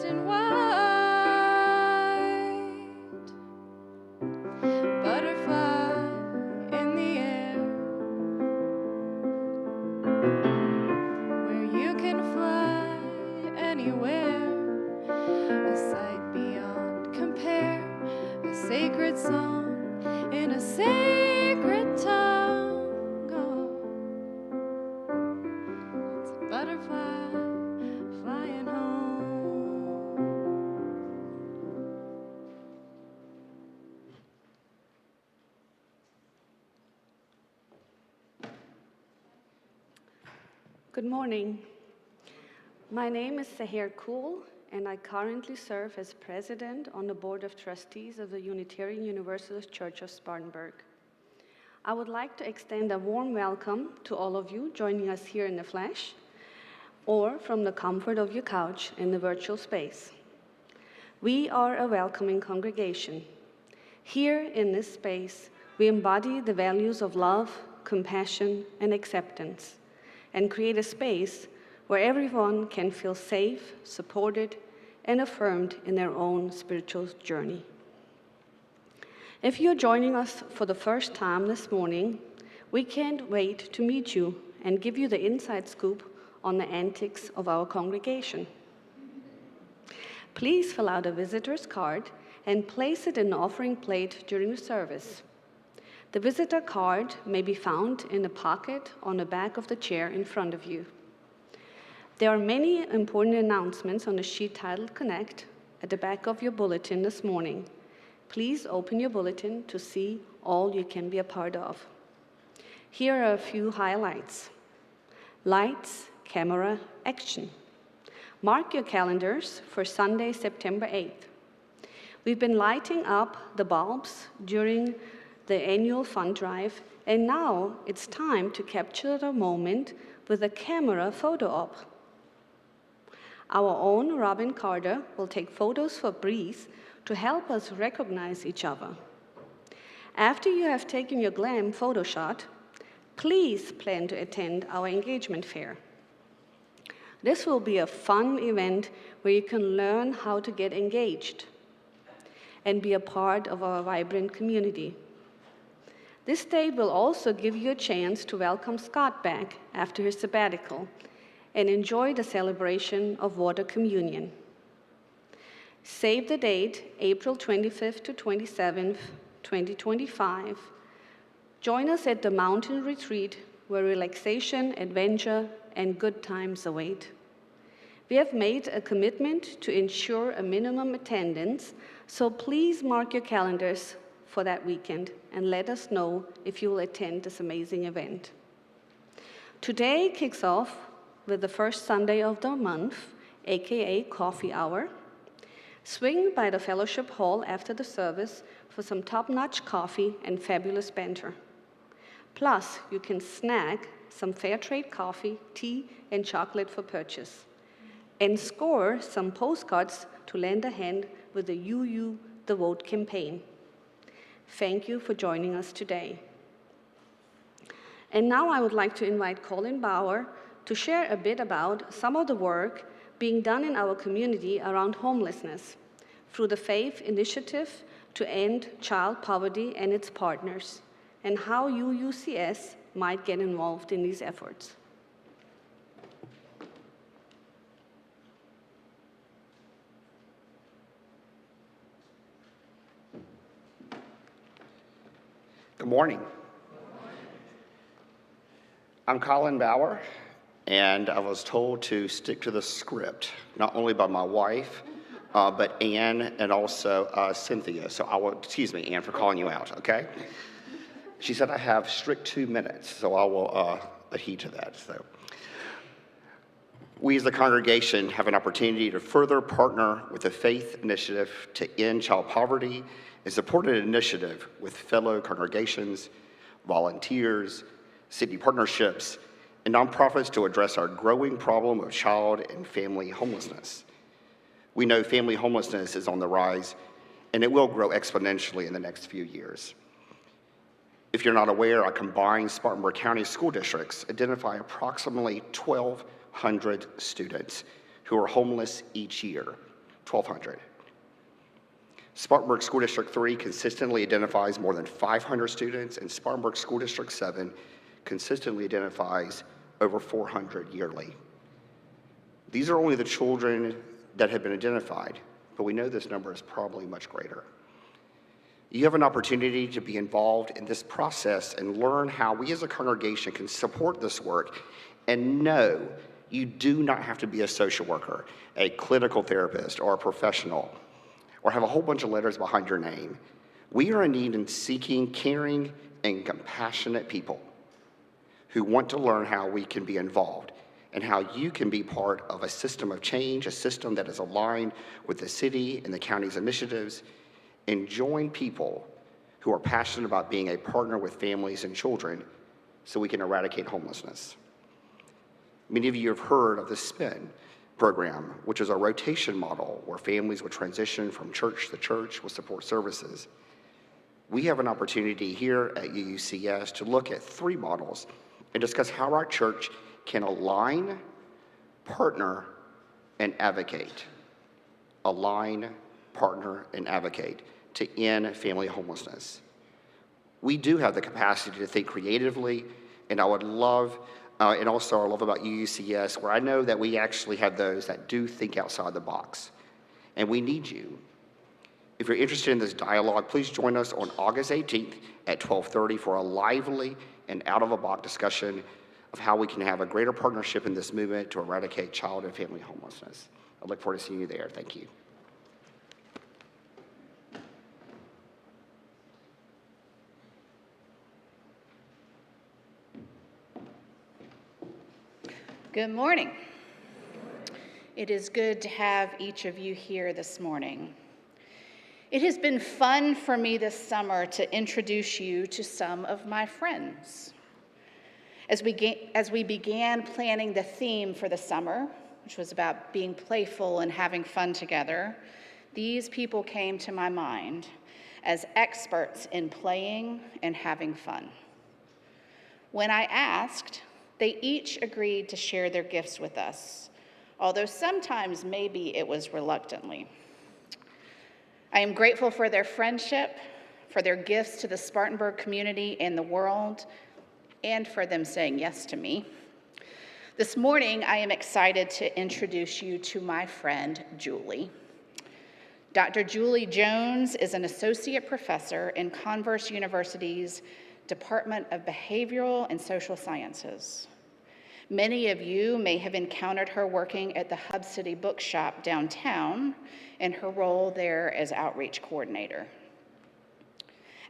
dressed in white, butterfly in the air, where you can fly anywhere, a sight beyond compare, a sacred song in a sacred tongue. Oh, it's a butterfly flying home. Good morning. My name is Seher Kul, and I currently serve as president on the Board of Trustees of the Unitarian Universalist Church of Spartanburg. I would like to extend a warm welcome to all of you joining us here in the flesh or from the comfort of your couch in the virtual space. We are a welcoming congregation. Here in this space, we embody the values of love, compassion, and acceptance, and create a space where everyone can feel safe, supported, and affirmed in their own spiritual journey. If you're joining us for the first time this morning, we can't wait to meet you and give you the inside scoop on the antics of our congregation. Please fill out a visitor's card and place it in the offering plate during the service. The visitor card may be found in the pocket on the back of the chair in front of you. There are many important announcements on the sheet titled Connect at the back of your bulletin this morning. Please open your bulletin to see all you can be a part of. Here are a few highlights. Lights, camera, action. Mark your calendars for Sunday, September 8th. We've been lighting up the bulbs during the annual fund drive, and now it's time to capture the moment with a camera photo op. Our own Robin Carter will take photos for Breeze to help us recognize each other. After you have taken your glam photo shot, please plan to attend our engagement fair. This will be a fun event where you can learn how to get engaged and be a part of our vibrant community. This day will also give you a chance to welcome Scott back after his sabbatical and enjoy the celebration of water communion. Save the date, April 25th to 27th, 2025. Join us at the mountain retreat where relaxation, adventure, and good times await. We have made a commitment to ensure a minimum attendance, so please mark your calendars for that weekend and let us know if you will attend this amazing event. Today kicks off with the first Sunday of the month, aka Coffee Hour. Swing by the fellowship hall after the service for some top-notch coffee and fabulous banter. Plus, you can snag some fair trade coffee, tea, and chocolate for purchase. And score some postcards to lend a hand with the You, the Vote campaign. Thank you for joining us today. And now I would like to invite Colin Bauer to share a bit about some of the work being done in our community around homelessness through the Faith Initiative to End Child Poverty and its partners, and how UUCS might get involved in these efforts. Good morning. I'm Colin Bauer, and I was told to stick to the script, not only by my wife, but Ann and also Cynthia. So excuse me, Ann, for calling you out, okay? She said I have strict 2 minutes, so I will adhere to that. So, we as the congregation have an opportunity to further partner with the Faith Initiative to End Child Poverty and support an initiative with fellow congregations, volunteers, city partnerships, and nonprofits to address our growing problem of child and family homelessness. We know family homelessness is on the rise, and it will grow exponentially in the next few years. If you're not aware, our combined Spartanburg County school districts identify approximately 1,200 students who are homeless each year, 1,200. Spartanburg School District 3 consistently identifies more than 500 students, and Spartanburg School District 7 consistently identifies over 400 yearly. These are only the children that have been identified, but we know this number is probably much greater. You have an opportunity to be involved in this process and learn how we as a congregation can support this work. And no, you do not have to be a social worker, a clinical therapist, or a professional, or have a whole bunch of letters behind your name. We are in need in seeking caring and compassionate people who want to learn how we can be involved and how you can be part of a system of change, a system that is aligned with the city and the county's initiatives, and join people who are passionate about being a partner with families and children so we can eradicate homelessness. Many of you have heard of the SPIN program, which is a rotation model where families would transition from church to church with support services. We have an opportunity here at UUCS to look at 3 models and discuss how our church can align, partner, and advocate. Align, partner, and advocate to end family homelessness. We do have the capacity to think creatively, and I would love, and also I love about UUCS, where I know that we actually have those that do think outside the box, and we need you. If you're interested in this dialogue, please join us on August 18th at 12:30 for a lively and out-of-the-box discussion of how we can have a greater partnership in this movement to eradicate child and family homelessness. I look forward to seeing you there. Thank you. Good morning. It is good to have each of you here this morning. It has been fun for me this summer to introduce you to some of my friends. As we began planning the theme for the summer, which was about being playful and having fun together, these people came to my mind as experts in playing and having fun. When I asked, they each agreed to share their gifts with us, although sometimes maybe it was reluctantly. I am grateful for their friendship, for their gifts to the Spartanburg community and the world, and for them saying yes to me. This morning, I am excited to introduce you to my friend, Julie. Dr. Julie Jones is an associate professor in Converse University's Department of Behavioral and Social Sciences. Many of you may have encountered her working at the Hub City Bookshop downtown in her role there as outreach coordinator.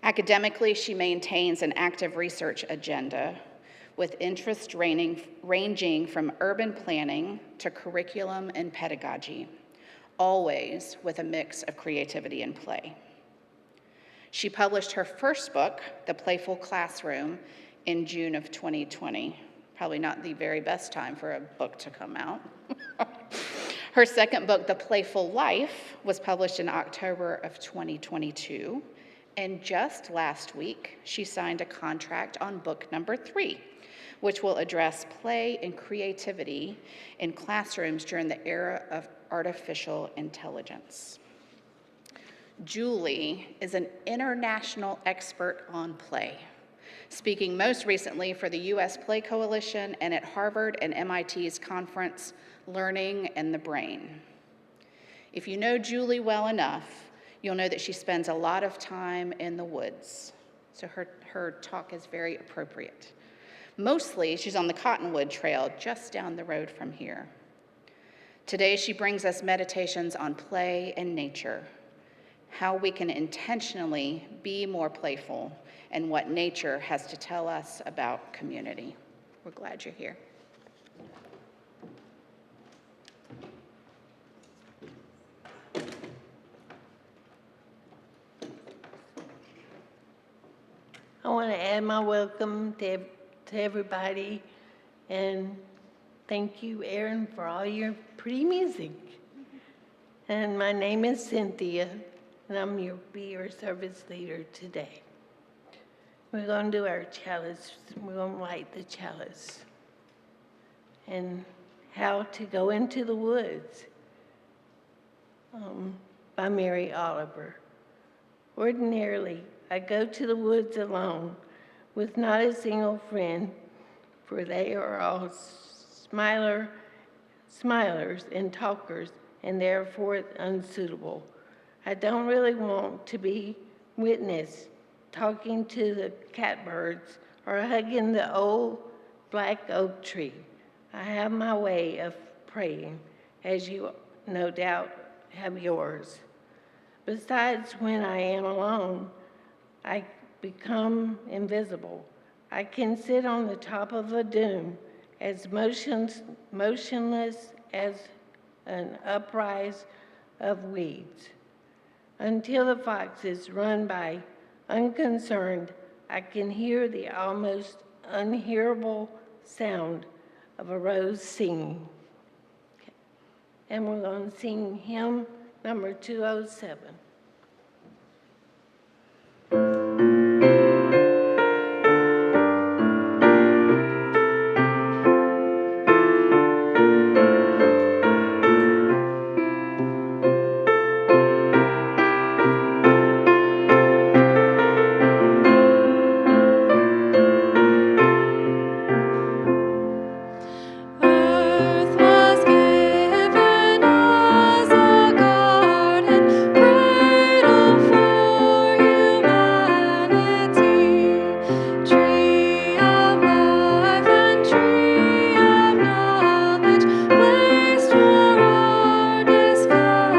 Academically, she maintains an active research agenda with interests ranging from urban planning to curriculum and pedagogy, always with a mix of creativity and play. She published her first book, The Playful Classroom, in June of 2020. Probably not the very best time for a book to come out. Her second book, The Playful Life, was published in October of 2022. And just last week, she signed a contract on book number 3, which will address play and creativity in classrooms during the era of artificial intelligence. Julie is an international expert on play, speaking most recently for the U.S. Play Coalition and at Harvard and MIT's conference, Learning and the Brain. If you know Julie well enough, you'll know that she spends a lot of time in the woods, so her talk is very appropriate. Mostly, she's on the Cottonwood Trail just down the road from here. Today, she brings us meditations on play and nature, how we can intentionally be more playful, and what nature has to tell us about community. We're glad you're here. I want to add my welcome to everybody, and thank you, Erin, for all your pretty music. And my name is Cynthia, and I'm your service leader today. We're going to do our chalice. We're going to light the chalice. And how to go into the woods. by Mary Oliver. Ordinarily, I go to the woods alone with not a single friend, for they are all smilers and talkers, and therefore unsuitable. I don't really want to be witnessed talking to the catbirds or hugging the old black oak tree. I have my way of praying, as you no doubt have yours. Besides, when I am alone, I become invisible. I can sit on the top of a dune as motionless as an uprise of weeds. Until the foxes run by unconcerned, I can hear the almost unhearable sound of a rose singing. Okay. And we're going to sing hymn number 207. Earth was given as a garden, cradle for humanity, tree of life and tree of knowledge, placed for our discovery.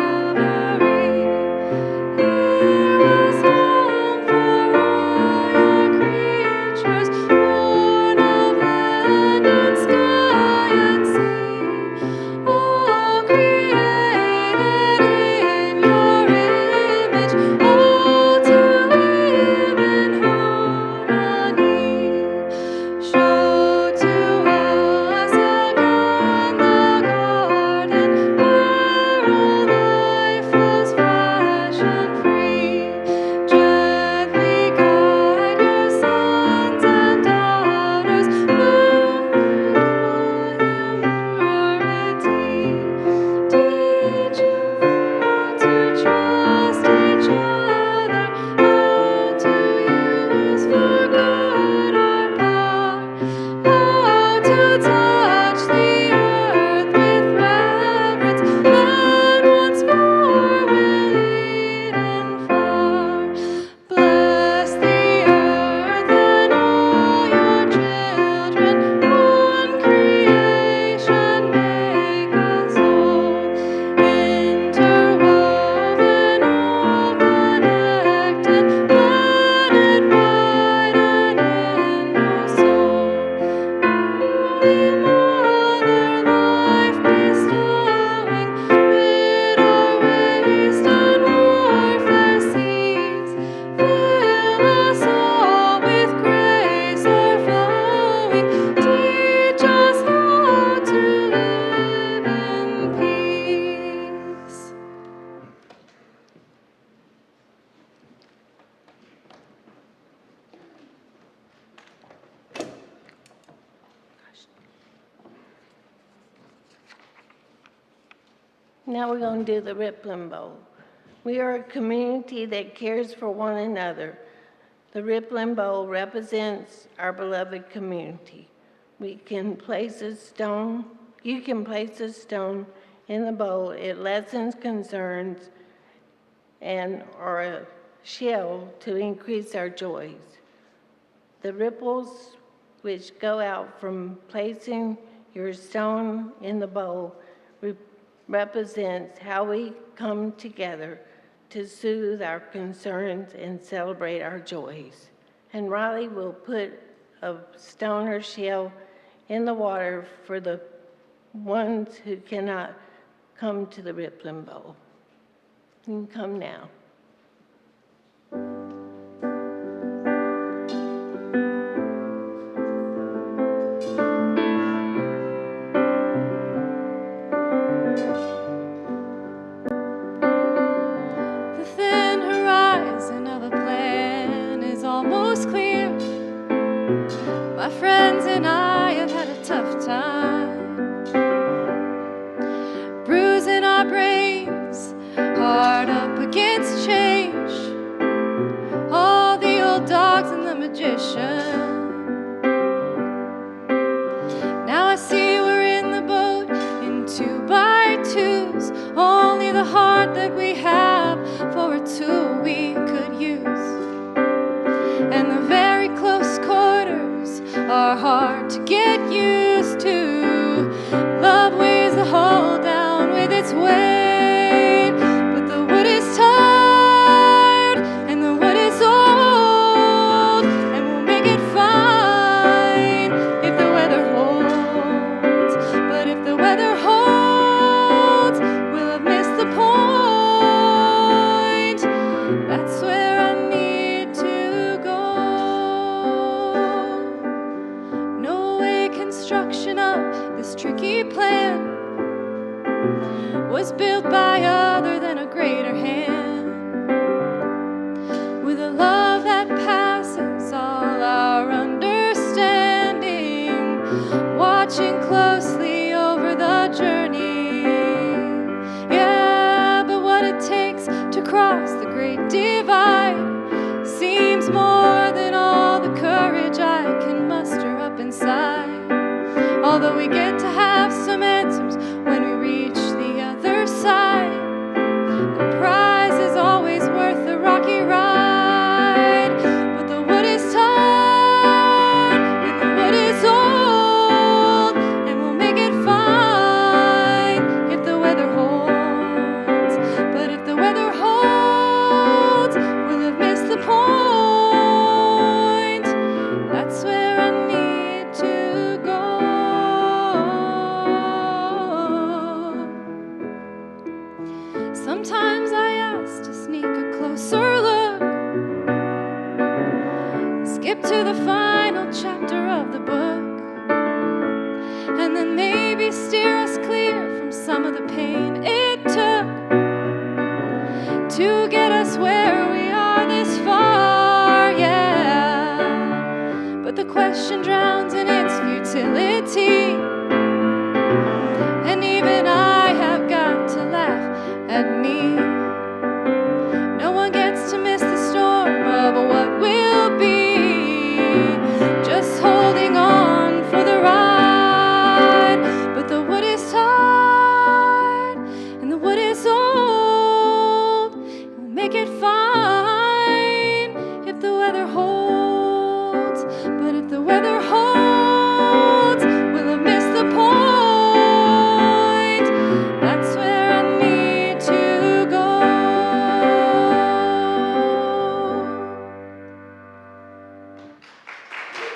Here was home for all your creatures, born of land and sky and sea, all created in your image, all to live in harmony. Show to us again the garden where all life flows fresh and free. Gently guide your sons and daughters, teach you to trust each other, how to use for good our power, how to touch the earth with reverence, then once more we'll lead in flower. Bless the earth and all your children, one creation make us all, interwoven, all connected, blended, wide and inmost soul. Holy Mother, life bestowing, rid our waste and warfare seas. Fill us all with grace o'erflowing. Teach us how to live in peace. Now we're going to do the Rippling Bowl. We are a community that cares for one another. The Rippling Bowl represents our beloved community. You can place a stone in the bowl. It lessens concerns or a shell to increase our joys. The ripples which go out from placing your stone in the bowl represents how we come together to soothe our concerns and celebrate our joys. And Riley will put a stone or shell in the water for the ones who cannot come to the Rippling Bowl. You can come now. The thin horizon of a plan is almost clear. My friends and I have had a tough time, bruising our brains hard up against change. All the old dogs and the magician. Now I see we're in the boat in 2x2s. Only the heart that we have for a tool we could use. And the very close quarters are hard to get used to. Love weighs the hull down with its weight, but the wood is tired and the wood is old, and we'll make it fine if the weather holds. But if the weather holds, we'll have missed the point. That's where I need to go. No way construction of this tricky plan was built by other than a greater hand, with a love that passes all our understanding, watching closely over the journey. Yeah, but what it takes to cross the great divide seems more than all the courage I can muster up inside. Although we get to have some answers when we reach the other side, the prize is always worth the rocky ride. But the wood is tired and the wood is old, and we'll make it fine if the weather holds. But if the weather holds, we'll have missed the point. That's where I need to go. Sometimes I ask to sneak a closer look, skip to the final chapter of the book, and then maybe steer us clear from some of the pain it took to get us where we are this far, yeah. But the question drowns in its futility, and even I have got to laugh at me. No one gets to miss the storm of what will be, just holding on for the ride. But the wood is tired and the wood is old, and we'll make it fine if the weather holds. But if the weather holds, we'll have missed the point. That's where I need to go.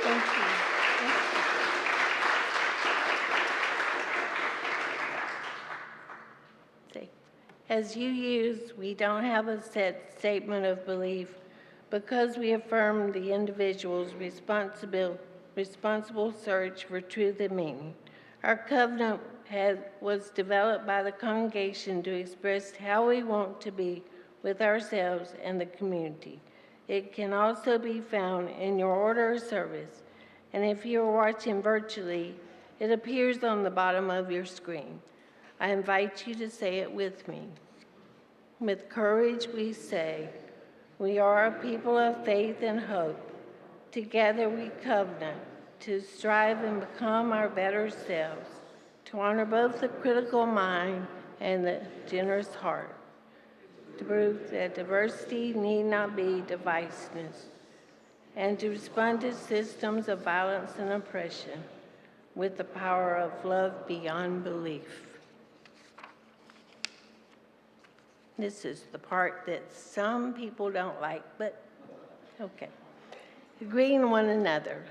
Thank you. See, as you use, we don't have a set statement of belief because we affirm the individual's responsible search for truth and meaning. Our covenant was developed by the congregation to express how we want to be with ourselves and the community. It can also be found in your order of service, and if you are watching virtually, it appears on the bottom of your screen. I invite you to say it with me. With courage we say, we are a people of faith and hope. Together we covenant to strive and become our better selves, to honor both the critical mind and the generous heart, to prove that diversity need not be divisiveness, and to respond to systems of violence and oppression with the power of love beyond belief. This is the part that some people don't like, but okay. Agreeing one another.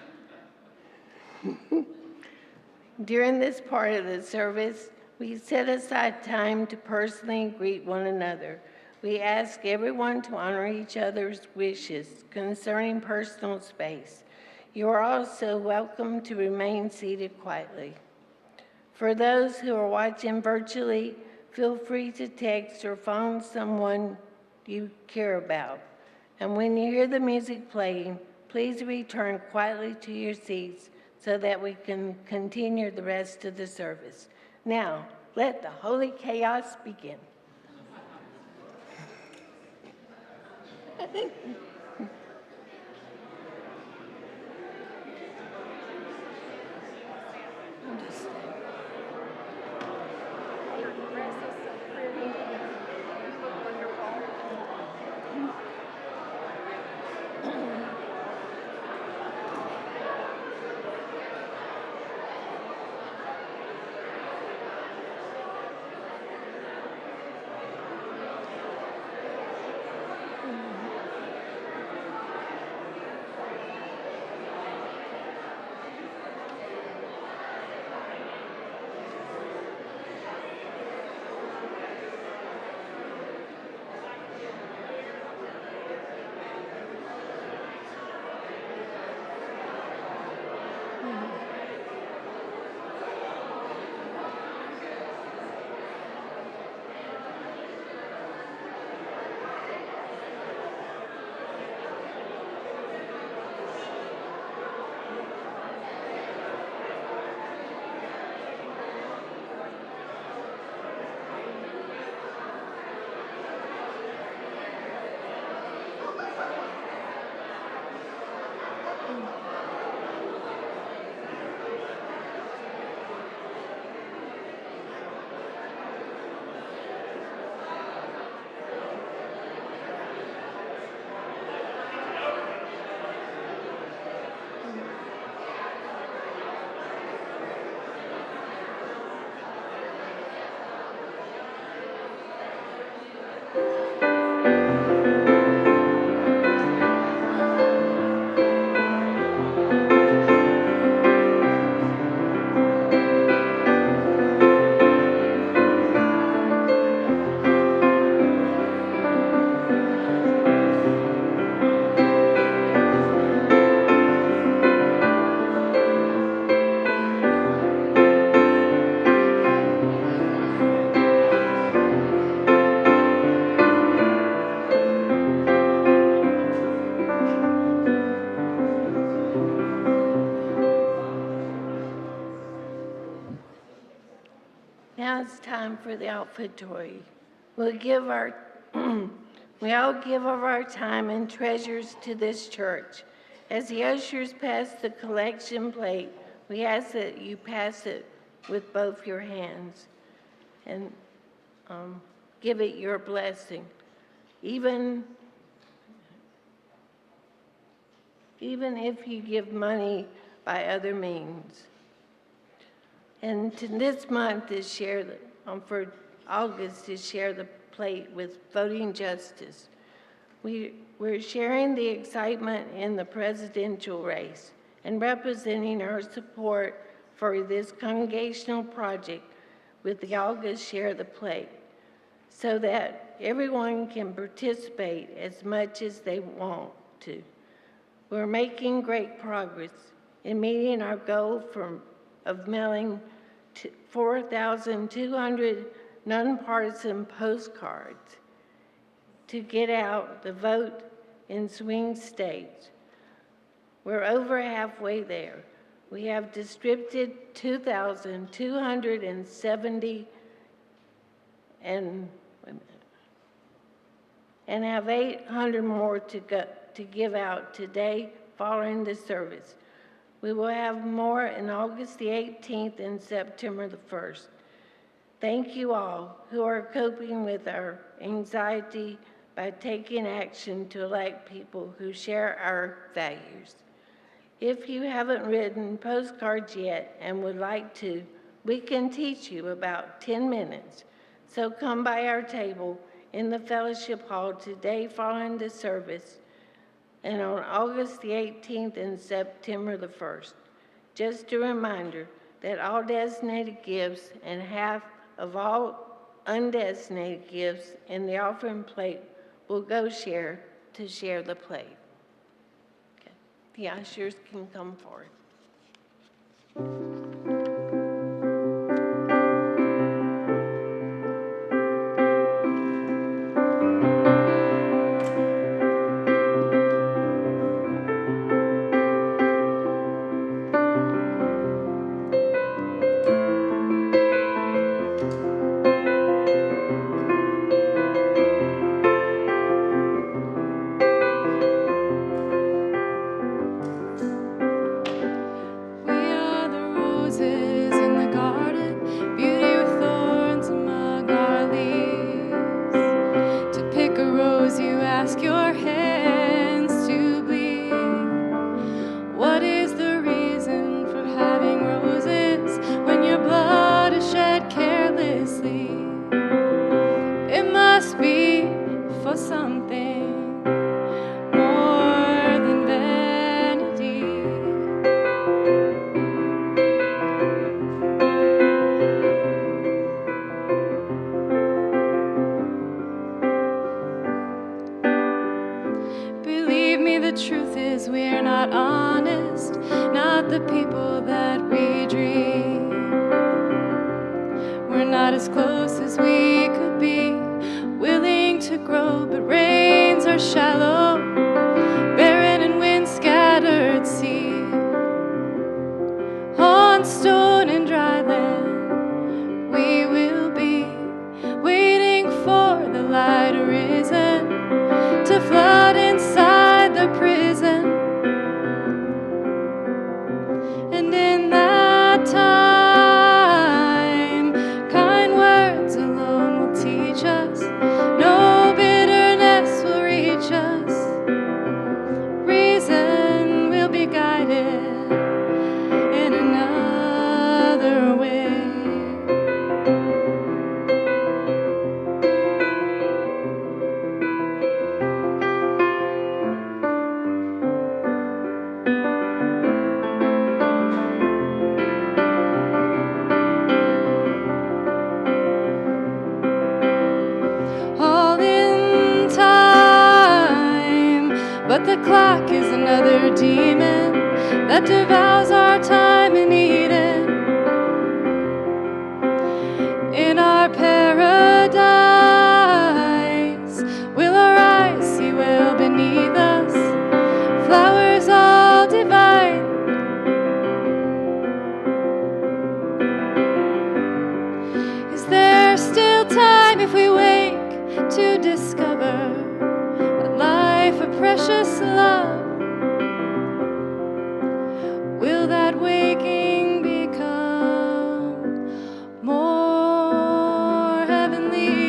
During this part of the service, we set aside time to personally greet one another. We ask everyone to honor each other's wishes concerning personal space. You are also welcome to remain seated quietly. For those who are watching virtually, feel free to text or phone someone you care about. And when you hear the music playing, please return quietly to your seats so that we can continue the rest of the service. Now, let the holy chaos begin. Now it's time for the offeratory. We'll give our, we all give of our time and treasures to this church. As the ushers pass the collection plate, we ask that you pass it with both your hands and give it your blessing. Even if you give money by other means. And this month is for August is share the plate with voting justice. We're sharing the excitement in the presidential race and representing our support for this congregational project with the August Share the Plate so that everyone can participate as much as they want to. We're making great progress in meeting our goal of mailing 4,200 nonpartisan postcards to get out the vote in swing states. We're over halfway there. We have distributed 2,270 and have 800 more to give out today following the service. We will have more on August the 18th and September the 1st. Thank you all who are coping with our anxiety by taking action to elect people who share our values. If you haven't written postcards yet and would like to, we can teach you about 10 minutes. So come by our table in the fellowship hall today following the service and on August the 18th and September the 1st. Just a reminder that all designated gifts and half of all undesignated gifts in the offering plate will go share the plate. Okay. The ushers can come forward. must be for something more than vanity. Believe me, the truth is we're not honest, not the people that we dream. We're not as close as we could be, willing to grow, but rains are shallow, barren and wind-scattered sea. On stone and dry land we will be, waiting for the light arisen to flood inside the prison. And in that time, kind words alone will teach us. No bitterness will reach us. Reason will be guided in another way. All in time, but the clock is another demon that devours our time in Eden. In our paradise, we'll arise, see well beneath us, flowers all divine. Is there still time if we wake to discover a life, a precious love? Will that waking become more heavenly?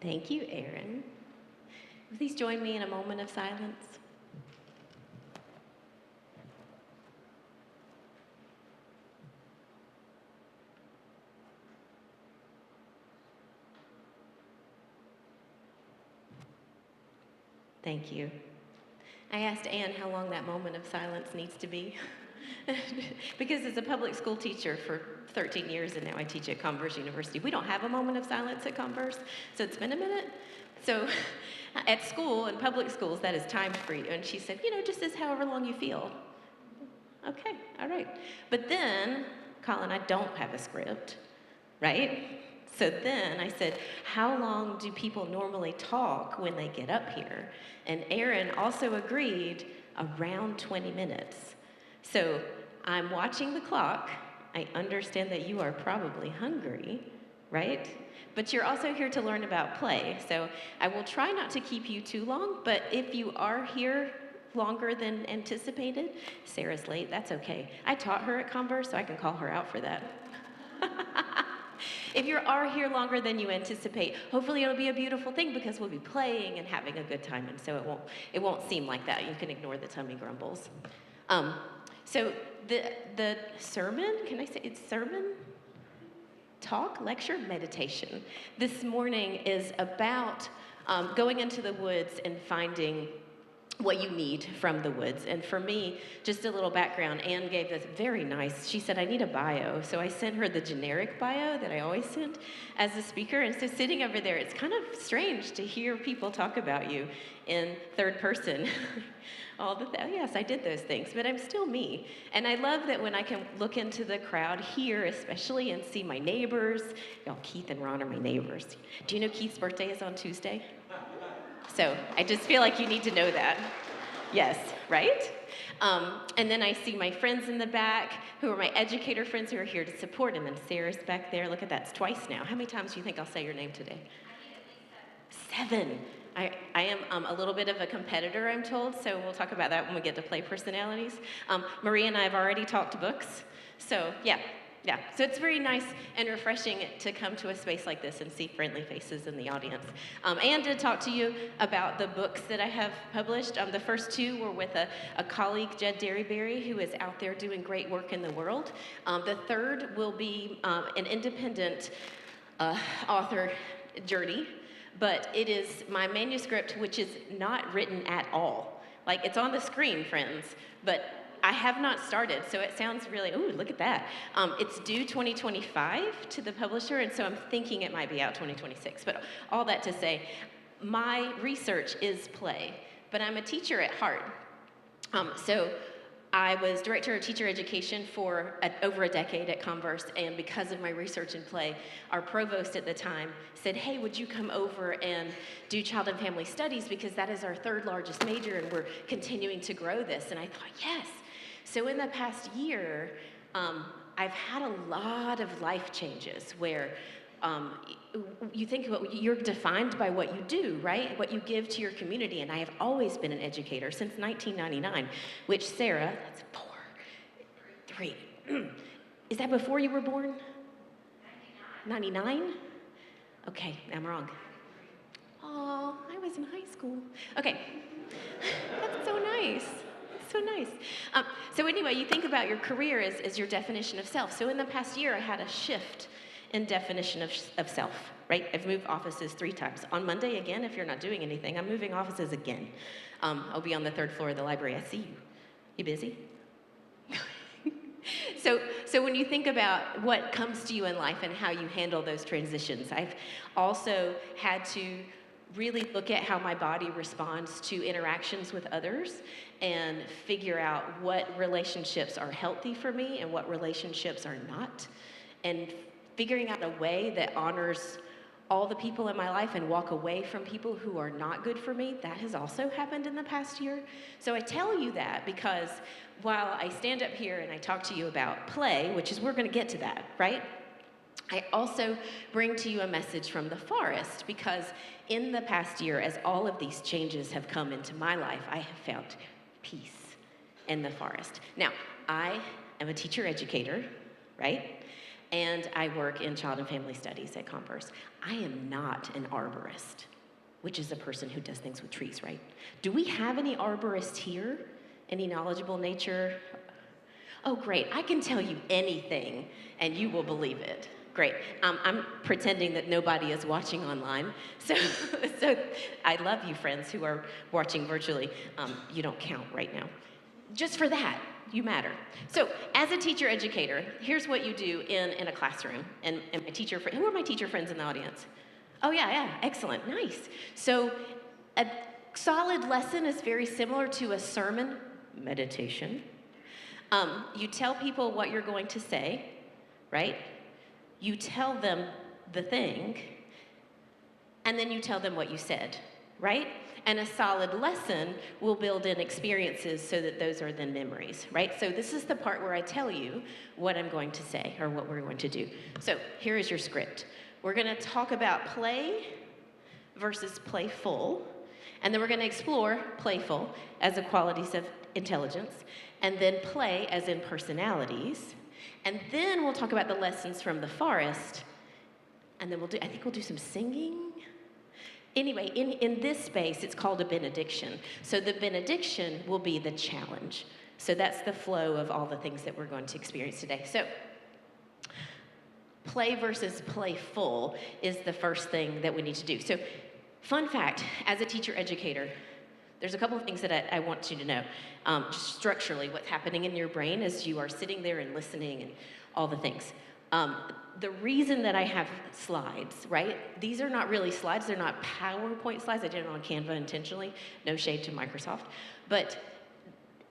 Thank you, Erin. Please join me in a moment of silence. Thank you. I asked Anne how long that moment of silence needs to be. Because as a public school teacher for 13 years, and now I teach at Converse University, we don't have a moment of silence at Converse, so it's been a minute. So at school, in public schools, that is timed for you. And she said, just as however long you feel. Okay, all right. But then, Colin, I don't have a script, right? So then I said, how long do people normally talk when they get up here? And Erin also agreed, around 20 minutes. So I'm watching the clock. I understand that you are probably hungry, right? But you're also here to learn about play. So I will try not to keep you too long, but if you are here longer than anticipated, Sarah's late, that's okay. I taught her at Converse, so I can call her out for that. If you are here longer than you anticipate, hopefully it'll be a beautiful thing because we'll be playing and having a good time, and so it won't seem like that. You can ignore the tummy grumbles. So the sermon, can I say it's sermon? Talk, lecture, meditation. This morning is about going into the woods and finding what you need from the woods. And for me, just a little background, Anne gave us very nice, she said, I need a bio. So I sent her the generic bio that I always send as a speaker. And so sitting over there, it's kind of strange to hear people talk about you in third person. Yes, I did those things, but I'm still me. And I love that when I can look into the crowd here, especially, and see my neighbors. Keith and Ron are my neighbors. Do you know Keith's birthday is on Tuesday? So I just feel like you need to know that. Yes, right? And then I see my friends in the back who are my educator friends who are here to support. And then Sarah's back there. Look at that, it's twice now. How many times do you think I'll say your name today? 7. I am a little bit of a competitor, I'm told, so we'll talk about that when we get to play personalities. Maria and I have already talked books, so yeah. So it's very nice and refreshing to come to a space like this and see friendly faces in the audience. And to talk to you about the books that I have published. The first two were with a colleague, Jed Derryberry, who is out there doing great work in the world. The third will be an independent author journey, but it is my manuscript, which is not written at all. Like, it's on the screen, friends, but I have not started, so it sounds really, ooh, look at that. It's due 2025 to the publisher, and so I'm thinking it might be out 2026. But all that to say, my research is play, but I'm a teacher at heart. So I was director of teacher education for over a decade at Converse, and because of my research in play, our provost at the time said, hey, would you come over and do child and family studies, because that is our third largest major, and we're continuing to grow this. And I thought, yes. So in the past year, I've had a lot of life changes where you think about, you're defined by what you do, right? What you give to your community. And I have always been an educator since 1999, which Sarah, that's 4, 3. Is that before you were born? 99? Okay, I'm wrong. Oh, I was in high school. Okay, that's so nice. So nice. So anyway, you think about your career as your definition of self. So in the past year, I had a shift in definition of self, right? I've moved offices 3 times. On Monday, again, if you're not doing anything, I'm moving offices again. I'll be on the 3rd floor of the library. I see you. You busy? So when you think about what comes to you in life and how you handle those transitions, I've also had to really look at how my body responds to interactions with others and figure out what relationships are healthy for me and what relationships are not, and figuring out a way that honors all the people in my life and walk away from people who are not good for me. That has also happened in the past year. So I tell you that because while I stand up here and I talk to you about play, which is, we're going to get to that, right? I also bring to you a message from the forest, because in the past year, as all of these changes have come into my life, I have found peace in the forest. Now, I am a teacher educator, right? And I work in child and family studies at Converse. I am not an arborist, which is a person who does things with trees, right? Do we have any arborists here? Any knowledgeable nature? Oh, great. I can tell you anything, and you will believe it. Great. I'm pretending that nobody is watching online. So I love you, friends who are watching virtually. You don't count right now. Just for that, you matter. So as a teacher educator, here's what you do in a classroom. And my teacher friend, who are my teacher friends in the audience? Oh, yeah, excellent, nice. So a solid lesson is very similar to a sermon meditation. You tell people what you're going to say, right? You tell them the thing, and then you tell them what you said, right? And a solid lesson will build in experiences so that those are then memories, right? So this is the part where I tell you what I'm going to say or what we're going to do. So here is your script. We're going to talk about play versus playful, and then we're going to explore playful as a qualities of intelligence, and then play as in personalities. And then we'll talk about the lessons from the forest, and then I think we'll do some singing. Anyway, in this space, it's called a benediction. So the benediction will be the challenge. So that's the flow of all the things that we're going to experience today. So play versus playful is the first thing that we need to do. So fun fact, as a teacher educator, there's a couple of things that I want you to know. Just structurally, what's happening in your brain as you are sitting there and listening and all the things. The reason that I have slides, right? These are not really slides. They're not PowerPoint slides. I did it on Canva intentionally. No shade to Microsoft. But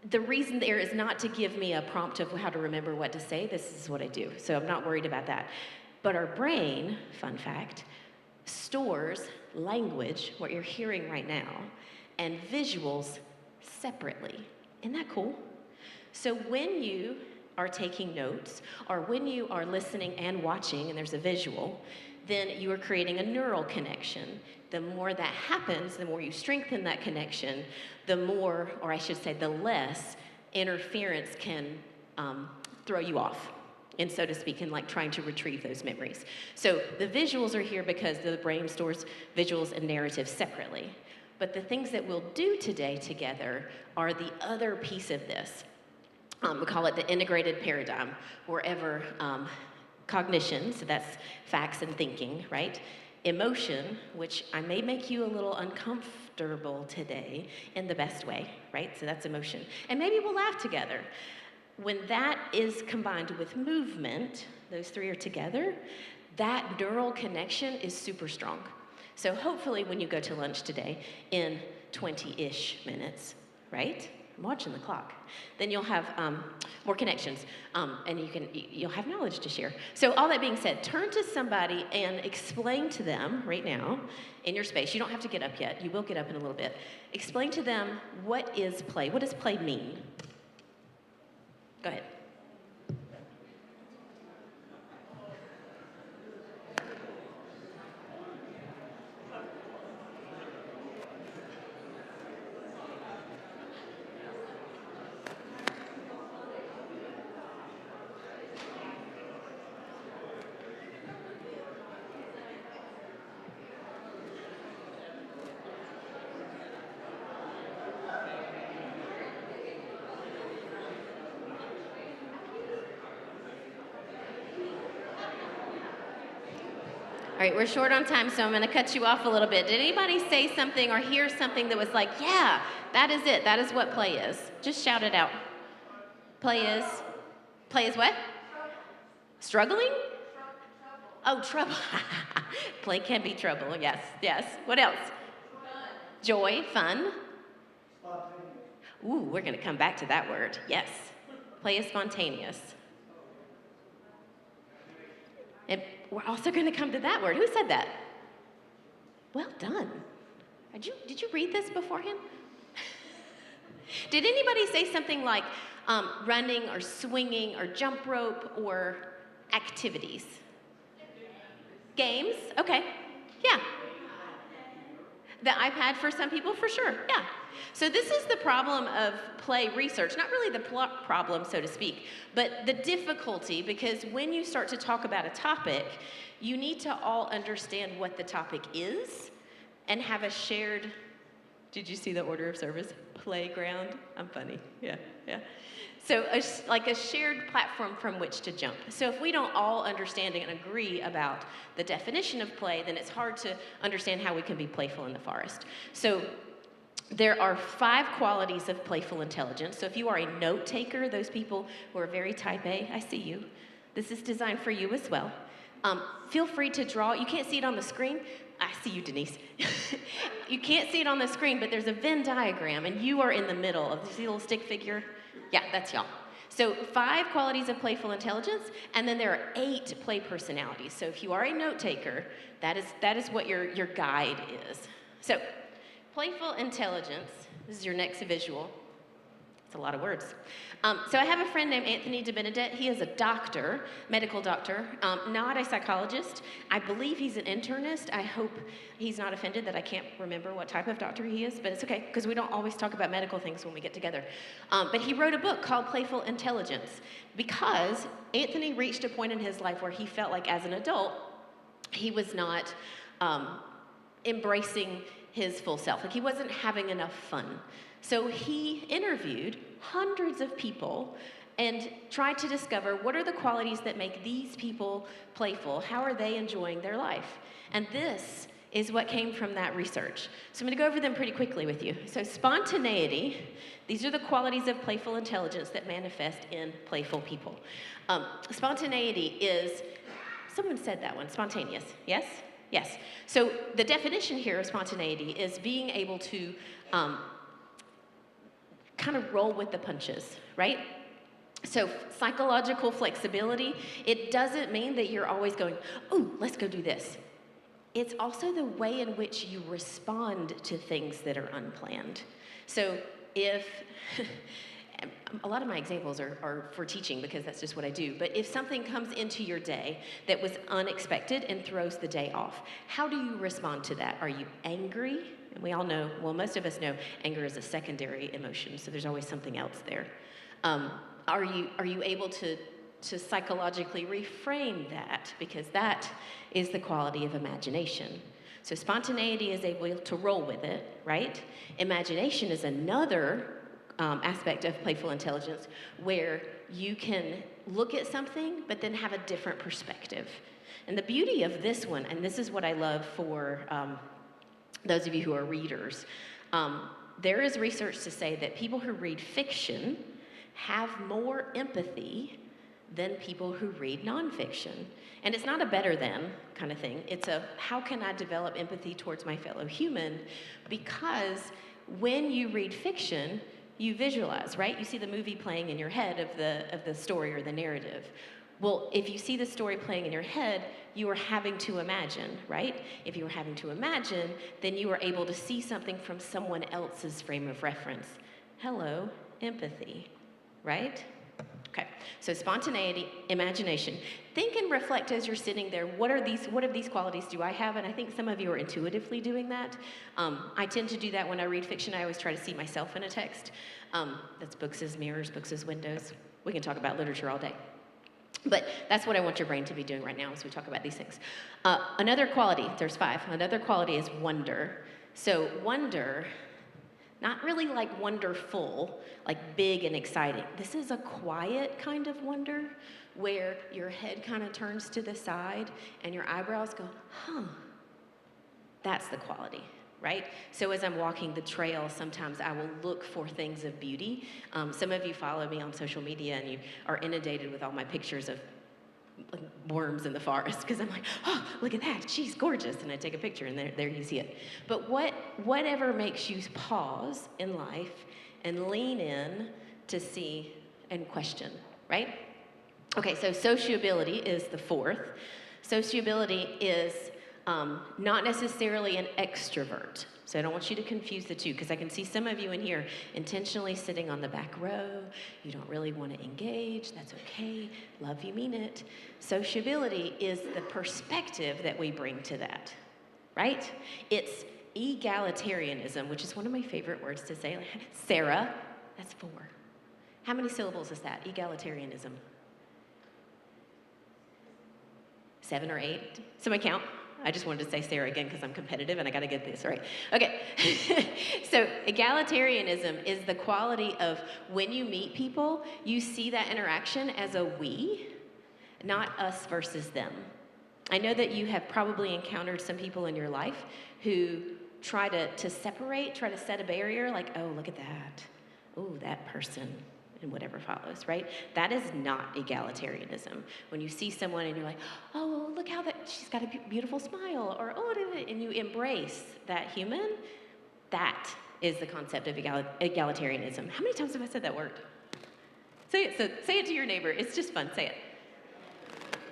the reason there is not to give me a prompt of how to remember what to say. This is what I do. So I'm not worried about that. But our brain, fun fact, stores language, what you're hearing right now, and visuals separately. Isn't that cool? So when you are taking notes, or when you are listening and watching, and there's a visual, then you are creating a neural connection. The more that happens, the more you strengthen that connection, the more, or I should say, the less interference can throw you off, and so to speak, in like trying to retrieve those memories. So the visuals are here because the brain stores visuals and narratives separately. But the things that we'll do today together are the other piece of this. We call it the integrated paradigm, wherever cognition, so that's facts and thinking, right? Emotion, which I may make you a little uncomfortable today in the best way, right? So that's emotion. And maybe we'll laugh together. When that is combined with movement, those three are together, that neural connection is super strong. So hopefully when you go to lunch today in 20-ish minutes, right? I'm watching the clock. Then you'll have more connections, and you'll have knowledge to share. So all that being said, turn to somebody and explain to them right now in your space. You don't have to get up yet. You will get up in a little bit. Explain to them, what is play? What does play mean? Go ahead. All right, we're short on time, so I'm going to cut you off a little bit. Did anybody say something or hear something that was like, yeah, that is it. That is what play is? Just shout it out. Play is what? Struggling? Oh, trouble. Play can be trouble, yes, yes. What else? Joy, fun. Ooh, we're going to come back to that word. Yes. Play is spontaneous. And we're also going to come to that word. Who said that? Well done. Did you read this beforehand? Did anybody say something like running or swinging or jump rope or activities? Games? Okay. Yeah. The iPad for some people, for sure. Yeah. So this is the problem of play research. Not really the problem, so to speak, but the difficulty, because when you start to talk about a topic, you need to all understand what the topic is and have a shared, did you see the order of service? Playground. I'm funny. Yeah, yeah. So like a shared platform from which to jump. So if we don't all understand and agree about the definition of play, then it's hard to understand how we can be playful in the forest. So there are 5 qualities of playful intelligence. So if you are a note taker, those people who are very type A, I see you. This is designed for you as well. Feel free to draw. You can't see it on the screen. I see you, Denise. You can't see it on the screen, but there's a Venn diagram, and you are in the middle of this little stick figure. Yeah, that's y'all. So 5 qualities of playful intelligence, and then there are 8 play personalities. So if you are a note taker, that is what your guide is. So playful intelligence, this is your next visual. It's a lot of words. So I have a friend named Anthony de Benedict. He is a doctor, medical doctor, not a psychologist. I believe he's an internist. I hope he's not offended that I can't remember what type of doctor he is, but it's okay, because we don't always talk about medical things when we get together. But he wrote a book called Playful Intelligence, because Anthony reached a point in his life where he felt like as an adult, he was not embracing his full self. Like he wasn't having enough fun. So he interviewed hundreds of people and tried to discover what are the qualities that make these people playful? How are they enjoying their life? And this is what came from that research. So I'm going to go over them pretty quickly with you. So spontaneity, these are the qualities of playful intelligence that manifest in playful people. Spontaneity is, someone said that one, spontaneous, yes? Yes. So the definition here of spontaneity is being able to kind of roll with the punches, right? So psychological flexibility, it doesn't mean that you're always going, oh, let's go do this. It's also the way in which you respond to things that are unplanned. So if a lot of my examples are for teaching because that's just what I do. But if something comes into your day that was unexpected and throws the day off, how do you respond to that? Are you angry? And we all know, well, most of us know anger is a secondary emotion, so there's always something else there. Are you able to psychologically reframe that? Because that is the quality of imagination. So spontaneity is able to roll with it, right? Imagination is another aspect of playful intelligence where you can look at something but then have a different perspective. And the beauty of this one, and this is what I love for those of you who are readers, there is research to say that people who read fiction have more empathy than people who read nonfiction. And it's not a better than kind of thing. It's a how can I develop empathy towards my fellow human? Because when you read fiction, you visualize, right? You see the movie playing in your head of the story or the narrative. Well, if you see the story playing in your head, you are having to imagine, right? If you are having to imagine, then you are able to see something from someone else's frame of reference. Hello, empathy, right? Okay, so spontaneity, imagination. Think and reflect as you're sitting there, what of these qualities do I have? And I think some of you are intuitively doing that. I tend to do that when I read fiction. I always try to see myself in a text. That's books as mirrors, books as windows. We can talk about literature all day. But that's what I want your brain to be doing right now as we talk about these things. Another quality, there's 5. Another quality is wonder. So wonder, not really like wonderful, like big and exciting. This is a quiet kind of wonder where your head kind of turns to the side and your eyebrows go, huh. That's the quality, right? So as I'm walking the trail, sometimes I will look for things of beauty. Some of you follow me on social media and you are inundated with all my pictures of worms in the forest because I'm like, oh, look at that, she's gorgeous. And I take a picture and there you see it. But whatever makes you pause in life and lean in to see and question, right? Okay, so sociability is the 4th. Sociability is not necessarily an extrovert. So I don't want you to confuse the two because I can see some of you in here intentionally sitting on the back row. You don't really want to engage. That's okay. Love you, mean it. Sociability is the perspective that we bring to that, right? It's egalitarianism, which is one of my favorite words to say. Sarah, that's 4. How many syllables is that? Egalitarianism. 7 or 8? Somebody count? I just wanted to say Sarah again because I'm competitive and I got to get this right. Okay. So egalitarianism is the quality of when you meet people, you see that interaction as a we, not us versus them. I know that you have probably encountered some people in your life who try to separate, try to set a barrier, like, oh, look at that. Oh, that person. And whatever follows, right? That is not egalitarianism. When you see someone and you're like, oh, look how she's got a beautiful smile, or oh, and you embrace that human, that is the concept of egalitarianism. How many times have I said that word? Say it. So say it to your neighbor. It's just fun. Say it.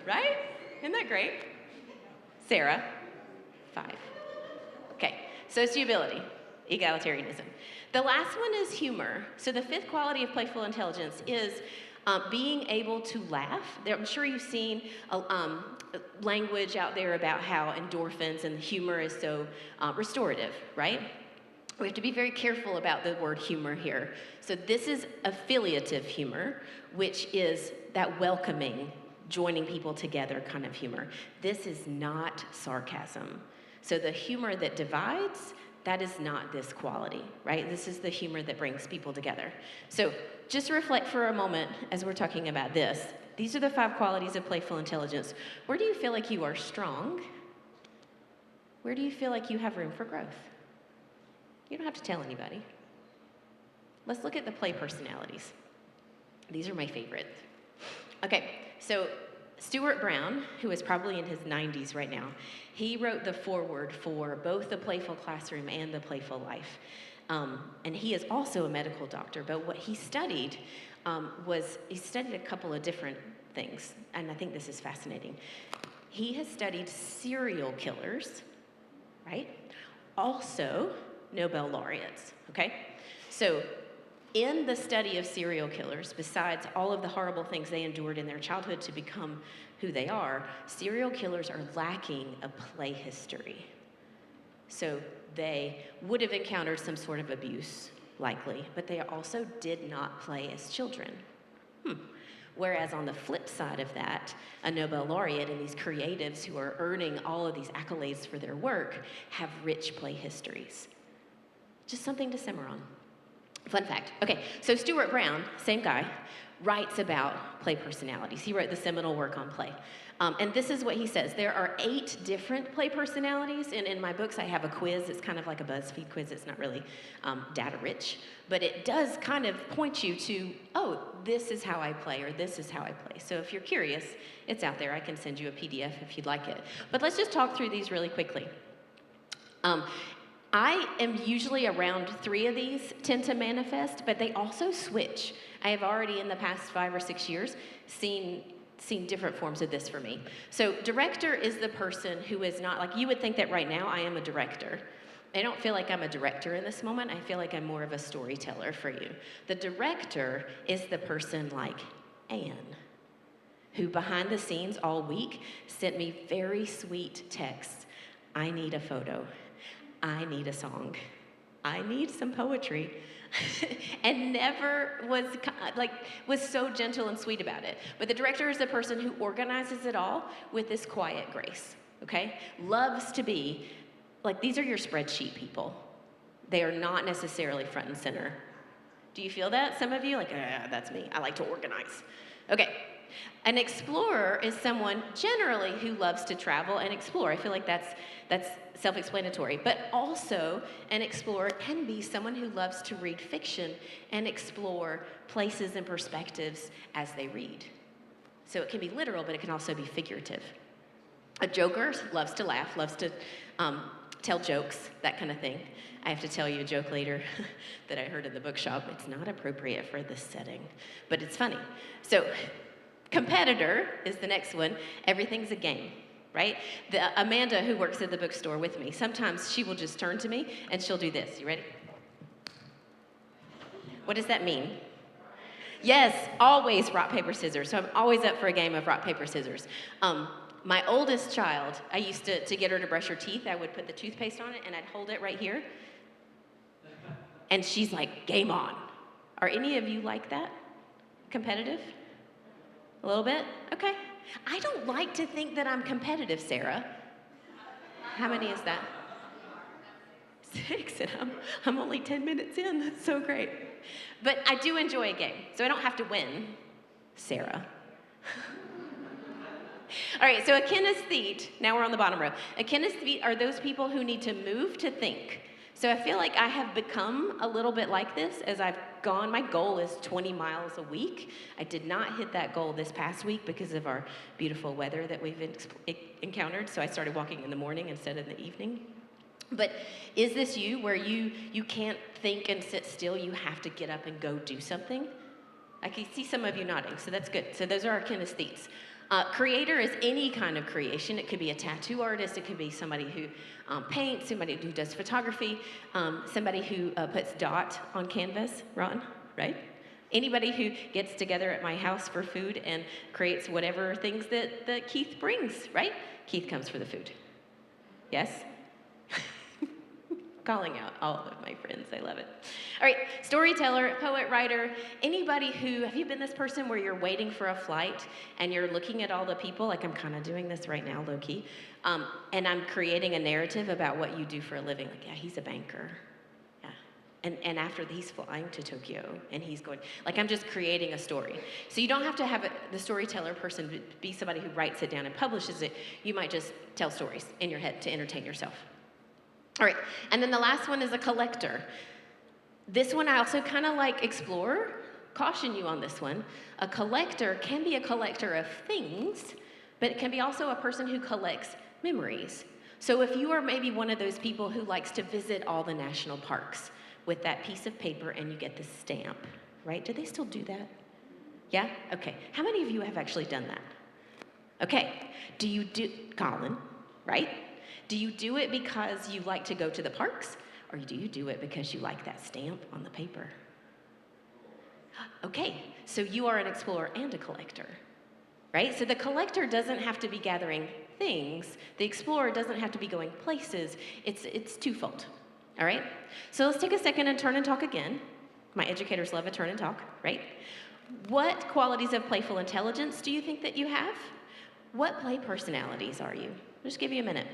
Right? Isn't that great? Sarah, 5. Okay, sociability, egalitarianism. The last one is humor. So the 5th quality of playful intelligence is being able to laugh. I'm sure you've seen language out there about how endorphins and humor is so restorative, right? We have to be very careful about the word humor here. So this is affiliative humor, which is that welcoming, joining people together kind of humor. This is not sarcasm. So the humor that divides, that is not this quality, right? This is the humor that brings people together. So just reflect for a moment as we're talking about this. These are the 5 qualities of playful intelligence. Where do you feel like you are strong? Where do you feel like you have room for growth? You don't have to tell anybody. Let's look at the play personalities. These are my favorites. Okay, so Stuart Brown, who is probably in his 90s right now, he wrote the foreword for both the Playful Classroom and the Playful Life. And he is also a medical doctor, but what he studied he studied a couple of different things, and I think this is fascinating. He has studied serial killers, right? Also Nobel laureates, okay? So In the study of serial killers, besides all of the horrible things they endured in their childhood to become who they are, serial killers are lacking a play history. So they would have encountered some sort of abuse, likely, but they also did not play as children. Whereas on the flip side of that, a Nobel laureate and these creatives who are earning all of these accolades for their work have rich play histories. Just something to simmer on. Fun fact. Okay, so Stuart Brown, same guy, writes about play personalities. He wrote the seminal work on play. And this is what he says. There are 8 different play personalities, and in my books I have a quiz. It's kind of like a BuzzFeed quiz. It's not really data rich, but it does kind of point you to, oh, this is how I play, or this is how I play. So if you're curious, it's out there. I can send you a PDF if you'd like it. But let's just talk through these really quickly. I am usually around 3 of these tend to manifest, but they also switch. I have already in the past 5 or 6 years seen different forms of this for me. So director is the person who is not, like you would think that right now I am a director. I don't feel like I'm a director in this moment. I feel like I'm more of a storyteller for you. The director is the person like Anne, who behind the scenes all week sent me very sweet texts. I need a photo. I need a song. I need some poetry. And never was so gentle and sweet about it. But the director is the person who organizes it all with this quiet grace, okay? Loves to be, like, these are your spreadsheet people. They are not necessarily front and center. Do you feel that? Some of you, like, that's me. I like to organize. Okay. An explorer is someone generally who loves to travel and explore. I feel like that's self-explanatory. But also, an explorer can be someone who loves to read fiction and explore places and perspectives as they read. So it can be literal, but it can also be figurative. A joker loves to laugh, loves to tell jokes, that kind of thing. I have to tell you a joke later that I heard in the bookshop. It's not appropriate for this setting, but it's funny. So, competitor is the next one. Everything's a game, right? Amanda, who works at the bookstore with me, sometimes she will just turn to me and she'll do this. You ready? What does that mean? Yes, always rock, paper, scissors. So I'm always up for a game of rock, paper, scissors. My oldest child, I used to get her to brush her teeth. I would put the toothpaste on it and I'd hold it right here. And she's like, game on. Are any of you like that? Competitive? A little bit? Okay. I don't like to think that I'm competitive, Sarah. How many is that? 6, and I'm only 10 minutes in. That's so great. But I do enjoy a game, so I don't have to win, Sarah. All right, so a kinesthete, now we're on the bottom row. A kinesthete are those people who need to move to think. So I feel like I have become a little bit like this as I've gone. My goal is 20 miles a week. I did not hit that goal this past week because of our beautiful weather that we've encountered, so I started walking in the morning instead of in the evening. But is this you, where you can't think and sit still, you have to get up and go do something? I can see some of you nodding, so that's good. So those are our kinesthetes. Creator is any kind of creation. It could be a tattoo artist. It could be somebody who paints, somebody who does photography, somebody who puts dot on canvas, Ron, right? Anybody who gets together at my house for food and creates whatever things that Keith brings, right? Keith comes for the food. Yes? Calling out all of my friends. I love it. All right, storyteller, poet, writer, anybody who, have you been this person where you're waiting for a flight and you're looking at all the people, like I'm kind of doing this right now, low-key, and I'm creating a narrative about what you do for a living. Like, yeah, he's a banker. Yeah. And after he's flying to Tokyo and he's going, like I'm just creating a story. So you don't have to have the storyteller person be somebody who writes it down and publishes it. You might just tell stories in your head to entertain yourself. All right, and then the last one is a collector. This one I also kind of like explore, caution you on this one. A collector can be a collector of things, but it can be also a person who collects memories. So if you are maybe one of those people who likes to visit all the national parks with that piece of paper and you get the stamp, right? Do they still do that? Yeah? Okay. How many of you have actually done that? Okay. Do you do, Colin, right? Do you do it because you like to go to the parks, or do you do it because you like that stamp on the paper? Okay, so you are an explorer and a collector, right? So the collector doesn't have to be gathering things. The explorer doesn't have to be going places. It's twofold, all right? So let's take a second and turn and talk again. My educators love a turn and talk, right? What qualities of playful intelligence do you think that you have? What play personalities are you? I'll just give you a minute.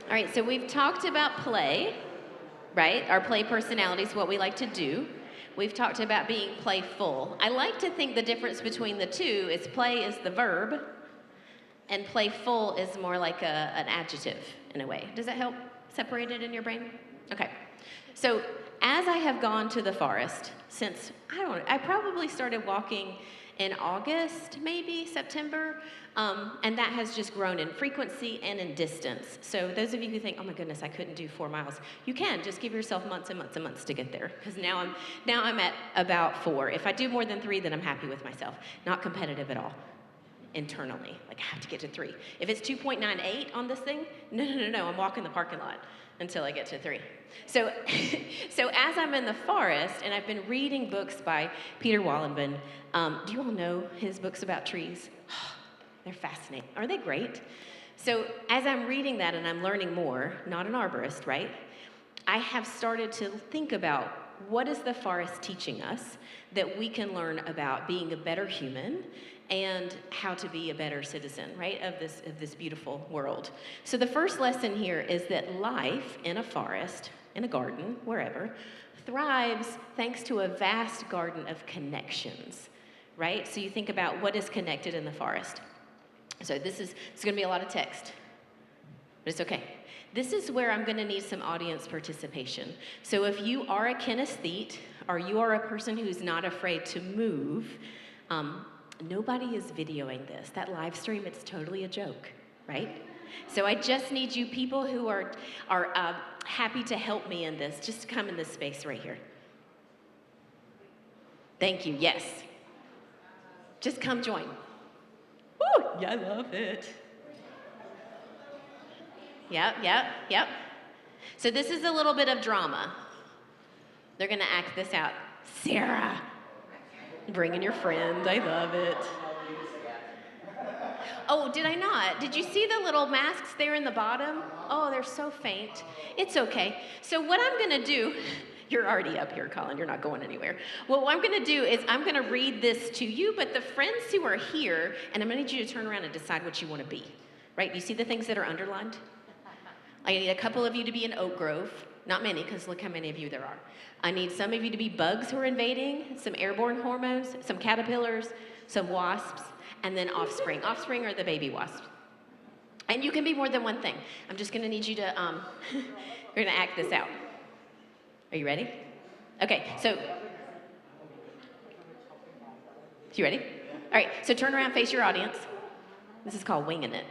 All right, so we've talked about play, right? Our play personalities, what we like to do. We've talked about being playful. I like to think the difference between the two is play is the verb, and playful is more like an adjective in a way. Does that help separate it in your brain? Okay. So as I have gone to the forest since, I probably started walking in August, maybe September, and that has just grown in frequency and in distance. So those of you who think, oh my goodness, I couldn't do 4 miles, you can. Just give yourself months and months and months to get there, because now I'm at about 4. If I do more than 3, then I'm happy with myself. Not competitive at all. Internally, like I have to get to 3. If it's 2.98 on this thing, no, I'm walking the parking lot until I get to 3. So as I'm in the forest, and I've been reading books by Peter Wallenben. Do you all know his books about trees? They're fascinating. Are they great? So as I'm reading that and I'm learning more, not an arborist, right? I have started to think about what is the forest teaching us that we can learn about being a better human and how to be a better citizen, right, of this beautiful world. So the first lesson here is that life in a forest, in a garden, wherever, thrives thanks to a vast garden of connections, right? So you think about what is connected in the forest. So it's going to be a lot of text, but it's okay. This is where I'm going to need some audience participation. So if you are a kinesthete, or you are a person who's not afraid to move, nobody is videoing this. That live stream, it's totally a joke, right? So I just need you people who are happy to help me in this, just to come in this space right here. Thank you, yes. Just come join. Woo, yeah, I love it. Yep. So this is a little bit of drama. They're gonna act this out. Sarah, bring in your friend, I love it. Oh, did I not? Did you see the little masks there in the bottom? Oh, they're so faint. It's okay. So what I'm gonna do, you're already up here, Colin, you're not going anywhere. Well, what I'm gonna do is I'm gonna read this to you, but the friends who are here, and I'm gonna need you to turn around and decide what you wanna be, right? You see the things that are underlined? I need a couple of you to be an oak grove. Not many, because look how many of you there are. I need some of you to be bugs who are invading, some airborne hormones, some caterpillars, some wasps, and then offspring. Offspring are the baby wasps. And you can be more than one thing. I'm just gonna need you to, we're gonna act this out. Are you ready? Okay, so, you ready? All right, so turn around, face your audience. This is called winging it.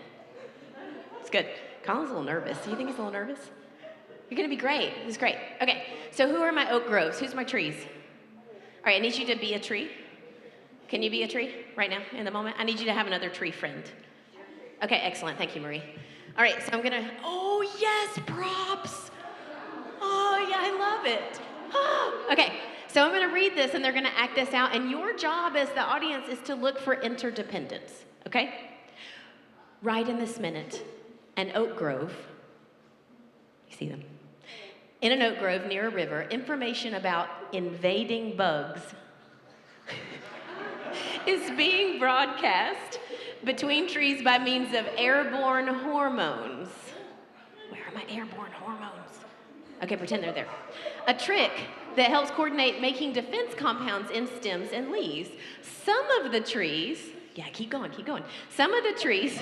It's good. Colin's a little nervous. Do you think he's a little nervous? You're gonna be great. This is great. Okay, so who are my oak groves? Who's my trees? All right, I need you to be a tree. Can you be a tree right now, in the moment? I need you to have another tree friend. Okay, excellent. Thank you, Marie. All right, so I'm gonna, oh yes, props. Oh yeah, I love it. Okay, so I'm gonna read this and they're gonna act this out, and your job as the audience is to look for interdependence, okay? Right in this minute, an oak grove, you see them? In an oak grove near a river, information about invading bugs is being broadcast between trees by means of airborne hormones. Where are my airborne hormones? Okay, pretend they're there. A trick that helps coordinate making defense compounds in stems and leaves. Some of the trees, yeah, keep going. Some of the trees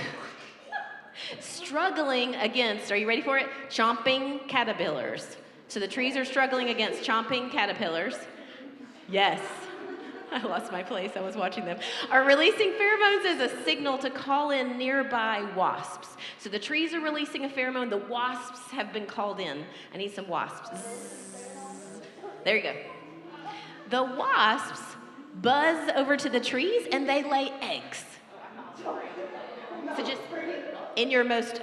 struggling against, are you ready for it? Chomping caterpillars. So the trees are struggling against chomping caterpillars. Yes. I lost my place. I was watching them. Are releasing pheromones as a signal to call in nearby wasps. So the trees are releasing a pheromone. The wasps have been called in. I need some wasps. There you go. The wasps buzz over to the trees and they lay eggs. So just in your most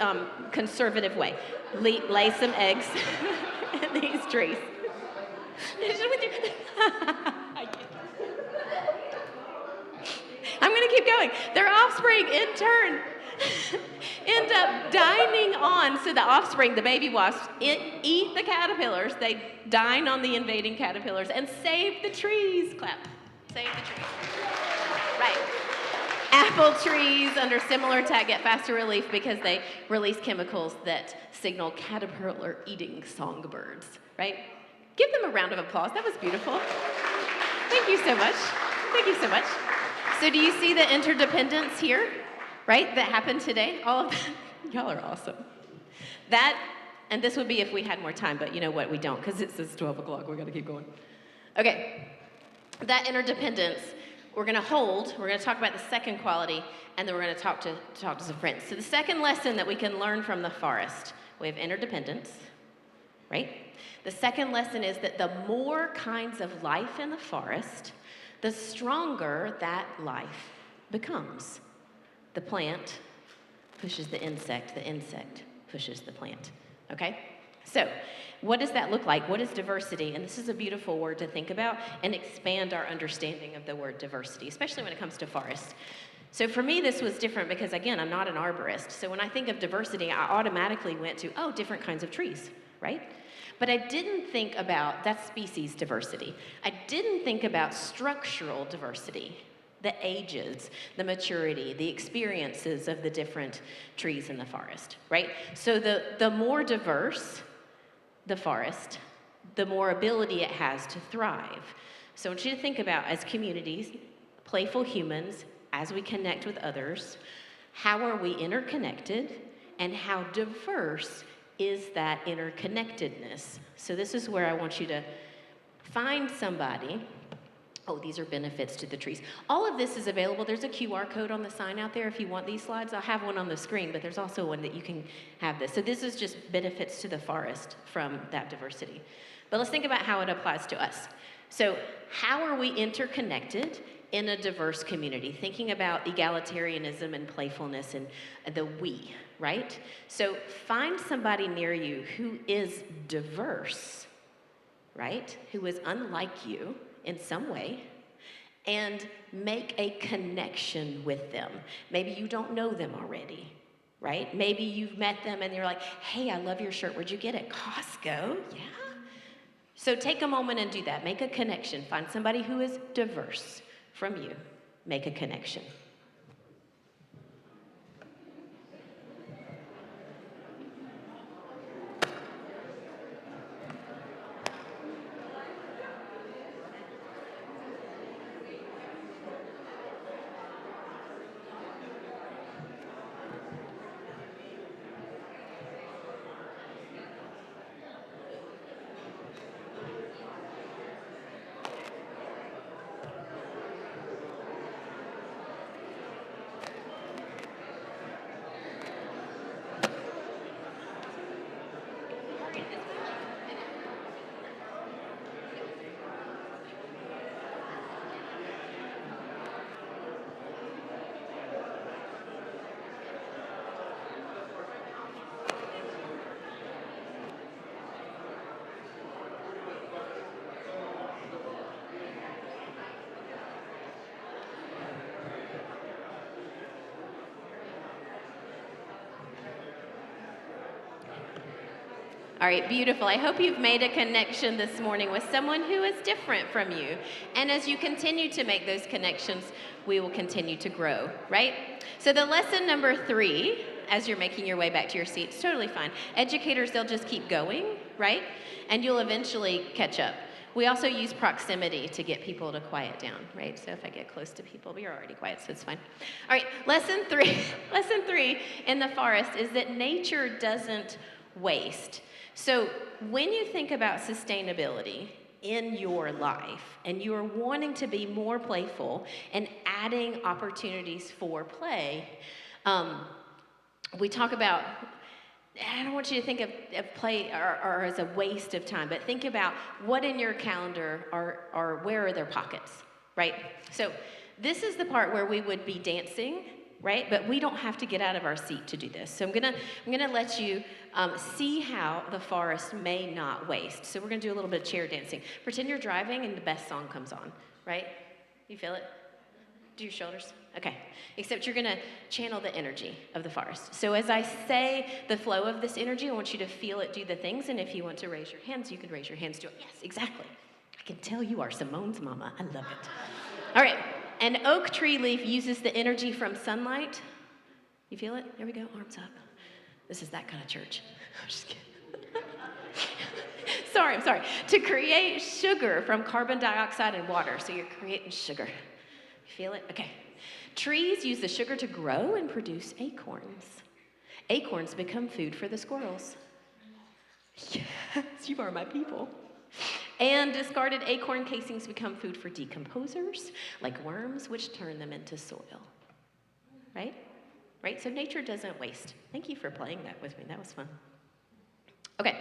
conservative way, lay some eggs in these trees. I'm going to keep going. Their offspring, in turn, end up dining on. So the offspring, the baby wasps, eat the caterpillars. They dine on the invading caterpillars and save the trees. Clap. Save the trees. Right. Apple trees under similar attack get faster relief because they release chemicals that signal caterpillar-eating songbirds. Right? Give them a round of applause. That was beautiful. Thank you so much. Thank you so much. So do you see the interdependence here, right, that happened today? All of that. Y'all are awesome. That, and this would be if we had more time, but you know what, we don't, because it says 12 o'clock. We got to keep going. Okay, that interdependence, we're going to talk about the second quality, and then we're going to talk to some friends. So the second lesson that we can learn from the forest, we have interdependence, right? The second lesson is that the more kinds of life in the forest, the stronger that life becomes. The plant pushes the insect pushes the plant, okay? So, what does that look like? What is diversity? And this is a beautiful word to think about and expand our understanding of the word diversity, especially when it comes to forest. So for me, this was different because, again, I'm not an arborist. So when I think of diversity, I automatically went to, different kinds of trees, right? But I didn't think about, that's species diversity. I didn't think about structural diversity, the ages, the maturity, the experiences of the different trees in the forest, right? So the more diverse the forest, the more ability it has to thrive. So I want you to think about, as communities, playful humans, as we connect with others, how are we interconnected and how diverse is that interconnectedness? So this is where I want you to find somebody. These are benefits to the trees. All of this is available. There's a QR code on the sign out there if you want these slides. I'll have one on the screen, but there's also one that you can have this. So this is just benefits to the forest from that diversity. But let's think about how it applies to us. So how are we interconnected in a diverse community? Thinking about egalitarianism and playfulness and the we, right? So find somebody near you who is diverse, right? Who is unlike you in some way, and make a connection with them. Maybe you don't know them already, right? Maybe you've met them and you're like, hey, I love your shirt. Where'd you get it? Costco? Yeah. So take a moment and do that. Make a connection. Find somebody who is diverse from you. Make a connection. All right, beautiful. I hope you've made a connection this morning with someone who is different from you. And as you continue to make those connections, we will continue to grow, right? So the lesson number 3, as you're making your way back to your seat, it's totally fine. Educators, they'll just keep going, right? And you'll eventually catch up. we also use proximity to get people to quiet down, right? So if I get close to people, but you're already quiet, so it's fine. All right, lesson three in the forest is that nature doesn't waste. So when you think about sustainability in your life and you're wanting to be more playful and adding opportunities for play, we talk about, I don't want you to think of play or as a waste of time, but think about what in your calendar are where are their pockets, right? So this is the part where we would be dancing, right? But we don't have to get out of our seat to do this. So I'm gonna let you see how the forest may not waste. So we're gonna do a little bit of chair dancing. Pretend you're driving and the best song comes on, right? You feel it? Do your shoulders? Okay. Except you're gonna channel the energy of the forest. So as I say the flow of this energy, I want you to feel it do the things, and if you want to raise your hands, you can raise your hands to it. Yes, exactly. I can tell you are Simone's mama. I love it. All right. An oak tree leaf uses the energy from sunlight. You feel it? There we go, arms up. This is that kind of church. I'm just kidding. I'm sorry. To create sugar from carbon dioxide and water. So you're creating sugar. You feel it? Okay. Trees use the sugar to grow and produce acorns. Acorns become food for the squirrels. Yes, you are my people. And discarded acorn casings become food for decomposers, like worms, which turn them into soil. Right? Right? So nature doesn't waste. Thank you for playing that with me. That was fun. Okay.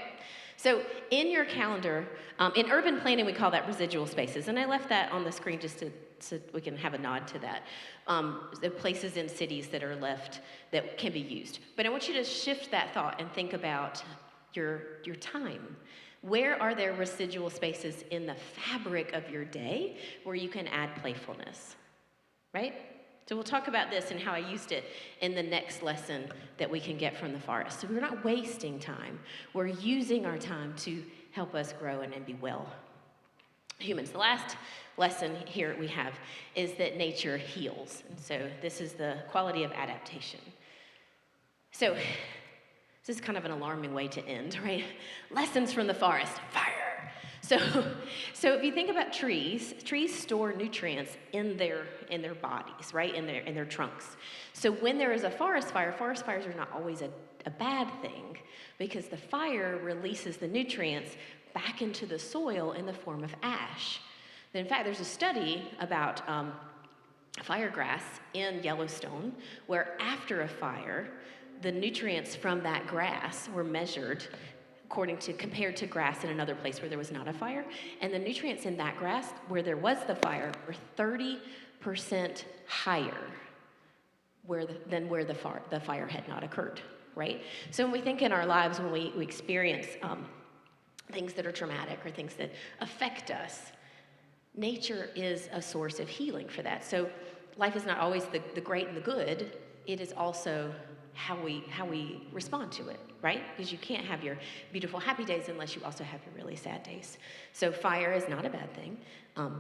So in your calendar, in urban planning, we call that residual spaces. And I left that on the screen just so we can have a nod to that. The places in cities that are left that can be used. But I want you to shift that thought and think about your time. Where are there residual spaces in the fabric of your day where you can add playfulness, right? So we'll talk about this and how I used it in the next lesson that we can get from the forest. So we're not wasting time. We're using our time to help us grow and be well humans. The last lesson here we have is that nature heals. And so this is the quality of adaptation. So this is kind of an alarming way to end, right? Lessons from the forest, fire. So if you think about trees store nutrients in their bodies, right? In their trunks. So when there is a forest fires are not always a bad thing because the fire releases the nutrients back into the soil in the form of ash. In fact, there's a study about firegrass in Yellowstone where after a fire, the nutrients from that grass were measured compared to grass in another place where there was not a fire. And the nutrients in that grass where there was the fire were 30% higher than where the fire had not occurred, right? So when we think in our lives, when we experience things that are traumatic or things that affect us, nature is a source of healing for that. So life is not always the great and the good. It is also how we respond to it, right? Because you can't have your beautiful happy days unless you also have your really sad days. So fire is not a bad thing.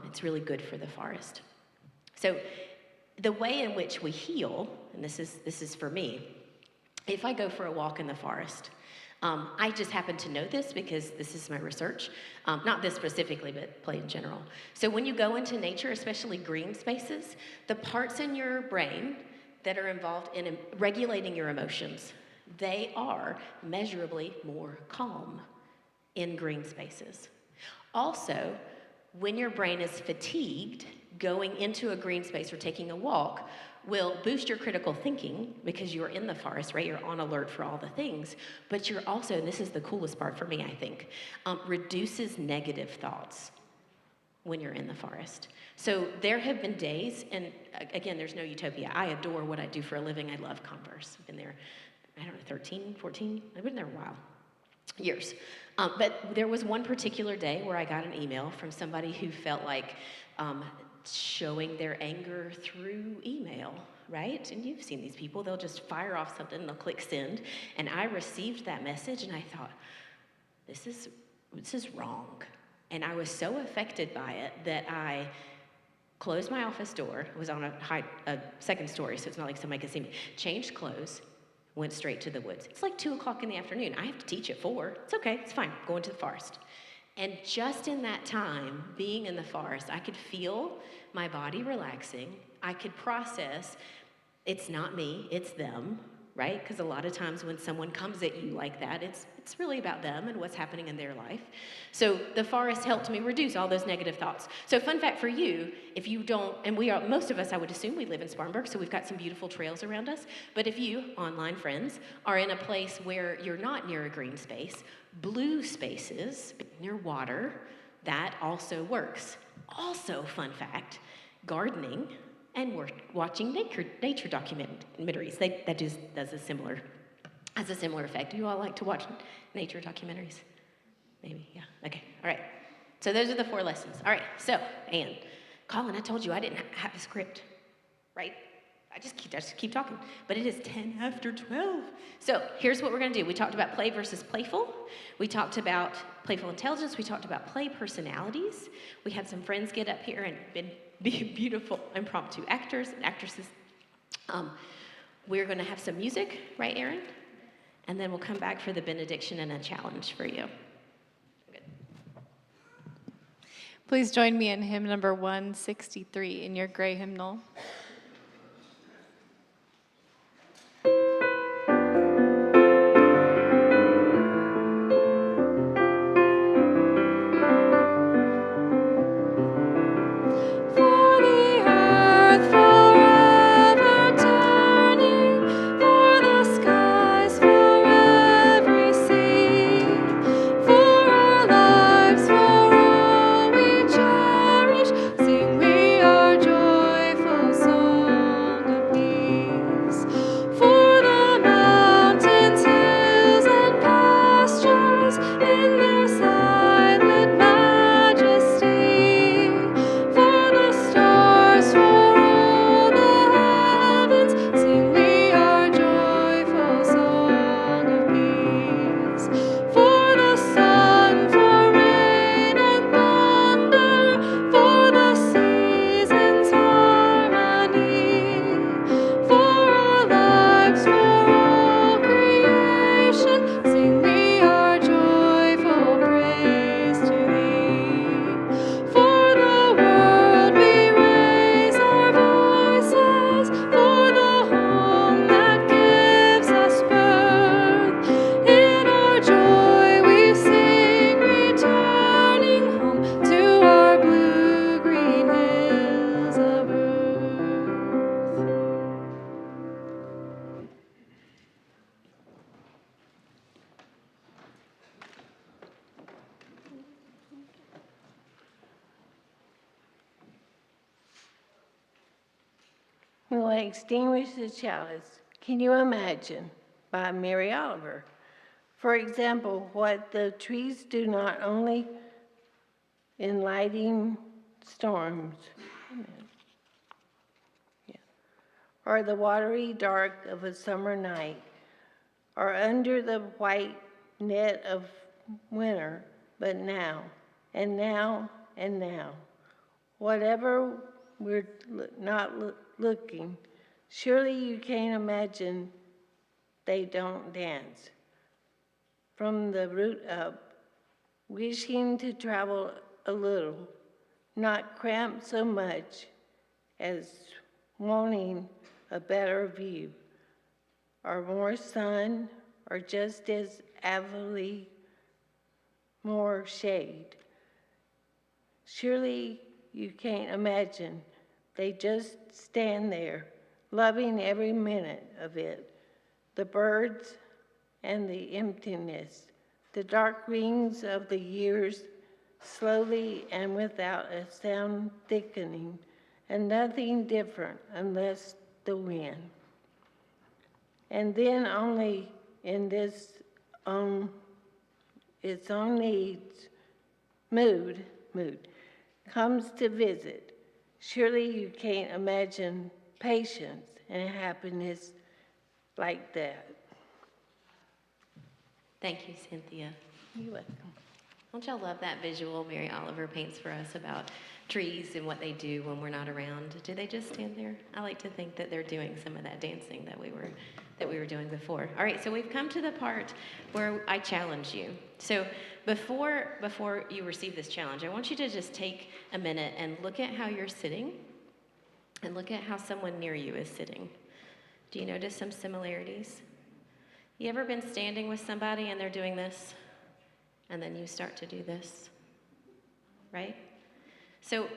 It's really good for the forest. So the way in which we heal, and this is for me, if I go for a walk in the forest, I just happen to know this because this is my research. Not this specifically, but play in general. So when you go into nature, especially green spaces, the parts in your brain that are involved in regulating your emotions, they are measurably more calm in green spaces. Also, when your brain is fatigued, going into a green space or taking a walk will boost your critical thinking because you're in the forest, right? You're on alert for all the things, but you're also, and this is the coolest part for me, I think, reduces negative thoughts when you're in the forest. So there have been days, and again, there's no utopia. I adore what I do for a living. I love Converse. I've been there, 13, 14, I've been there a while, years. But there was one particular day where I got an email from somebody who felt like showing their anger through email, right? And you've seen these people, they'll just fire off something, they'll click send. And I received that message and I thought, this is wrong. And I was so affected by it that I closed my office door. It was on a second story, so it's not like somebody could see me. Changed clothes, went straight to the woods. It's like 2 o'clock in the afternoon. I have to teach at 4. It's okay, it's fine. Going to the forest. And just in that time, being in the forest, I could feel my body relaxing. I could process, it's not me, it's them, right? Because a lot of times when someone comes at you like that, it's really about them and what's happening in their life. So the forest helped me reduce all those negative thoughts. So fun fact for you, if you don't, and we are, most of us, I would assume, we live in Spartanburg, so we've got some beautiful trails around us. But if you, online friends, are in a place where you're not near a green space, blue spaces near water, that also works. Also, fun fact, gardening and watching nature documentaries. That does has a similar effect. Do you all like to watch nature documentaries? Maybe, yeah. Okay, all right. So those are the 4 lessons. All right, so, and Colin, I told you I didn't have a script, right? I just keep talking. But it is 10 after 12. So here's what we're going to do. We talked about play versus playful. We talked about playful intelligence. We talked about play personalities. We had some friends get up here and be beautiful impromptu actors and actresses. We're going to have some music, right, Erin? And then we'll come back for the benediction and a challenge for you. Good. Please join me in hymn number 163 in your gray hymnal. We'll extinguish the chalice. Can you imagine? By Mary Oliver. For example, what the trees do not only in lighting storms, or the watery dark of a summer night, or under the white net of winter, but now, and now, and now. Whatever we're not looking, surely you can't imagine they don't dance. From the root up, wishing to travel a little, not cramped so much as wanting a better view, or more sun, or just as avidly more shade. Surely you can't imagine they just stand there, loving every minute of it, the birds and the emptiness, the dark rings of the years, slowly and without a sound thickening, and nothing different unless the wind. And then only in this its own needs, mood comes to visit. Surely you can't imagine patience and happiness like that. Thank you, Cynthia. You're welcome. Don't y'all love that visual Mary Oliver paints for us about trees and what they do when we're not around? Do they just stand there? I like to think that they're doing some of that dancing that we were doing before. All right, so we've come to the part where I challenge you. So before you receive this challenge, I want you to just take a minute and look at how you're sitting and look at how someone near you is sitting. Do you notice some similarities? You ever been standing with somebody and they're doing this? And then you start to do this, right? So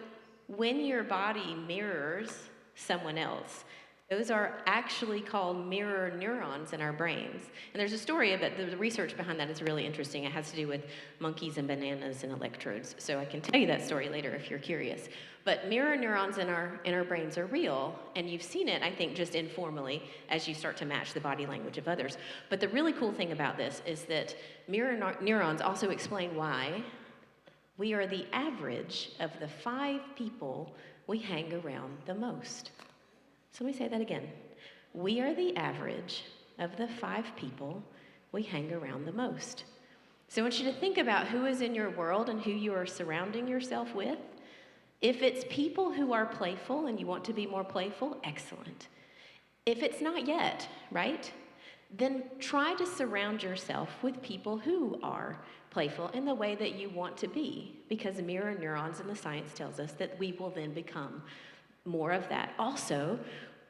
when your body mirrors someone else, those are actually called mirror neurons in our brains. And there's a story about the research behind that is really interesting. It has to do with monkeys and bananas and electrodes. So I can tell you that story later if you're curious. But mirror neurons in our brains are real, and you've seen it, I think, just informally as you start to match the body language of others. But the really cool thing about this is that mirror neurons also explain why we are the average of the 5 people we hang around the most. So let me say that again. We are the average of the 5 people we hang around the most. So I want you to think about who is in your world and who you are surrounding yourself with. If it's people who are playful and you want to be more playful, excellent. If it's not yet, right? Then try to surround yourself with people who are playful in the way that you want to be, because mirror neurons in the science tells us that we will then become more of that. Also,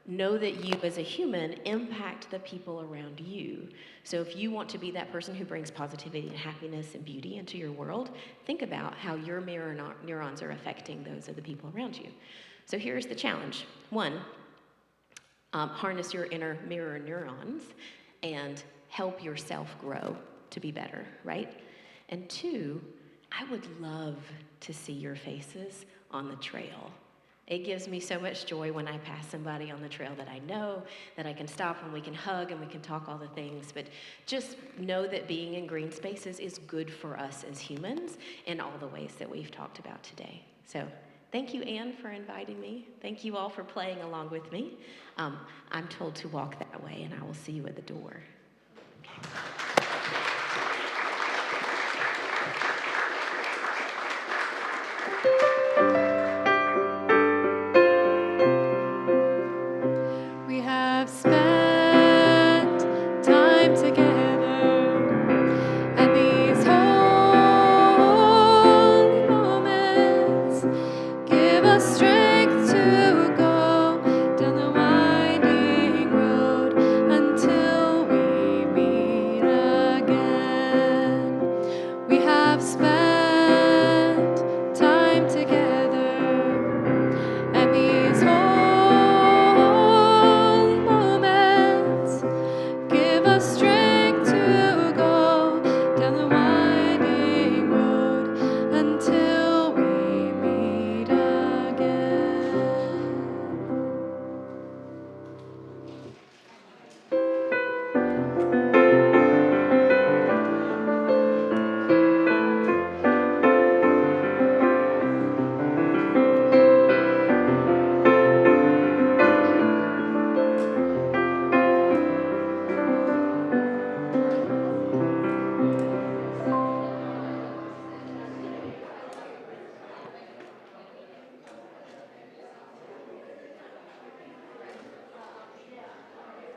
know that you as a human impact the people around you. So if you want to be that person who brings positivity and happiness and beauty into your world, think about how your mirror neurons are affecting those of the people around you. So here's the challenge. 1, harness your inner mirror neurons and help yourself grow to be better, right? And 2, I would love to see your faces on the trail. It gives me so much joy when I pass somebody on the trail that I know, that I can stop and we can hug and we can talk all the things. But just know that being in green spaces is good for us as humans in all the ways that we've talked about today. So thank you, Anne, for inviting me. Thank you all for playing along with me. I'm told to walk that way, and I will see you at the door. Okay.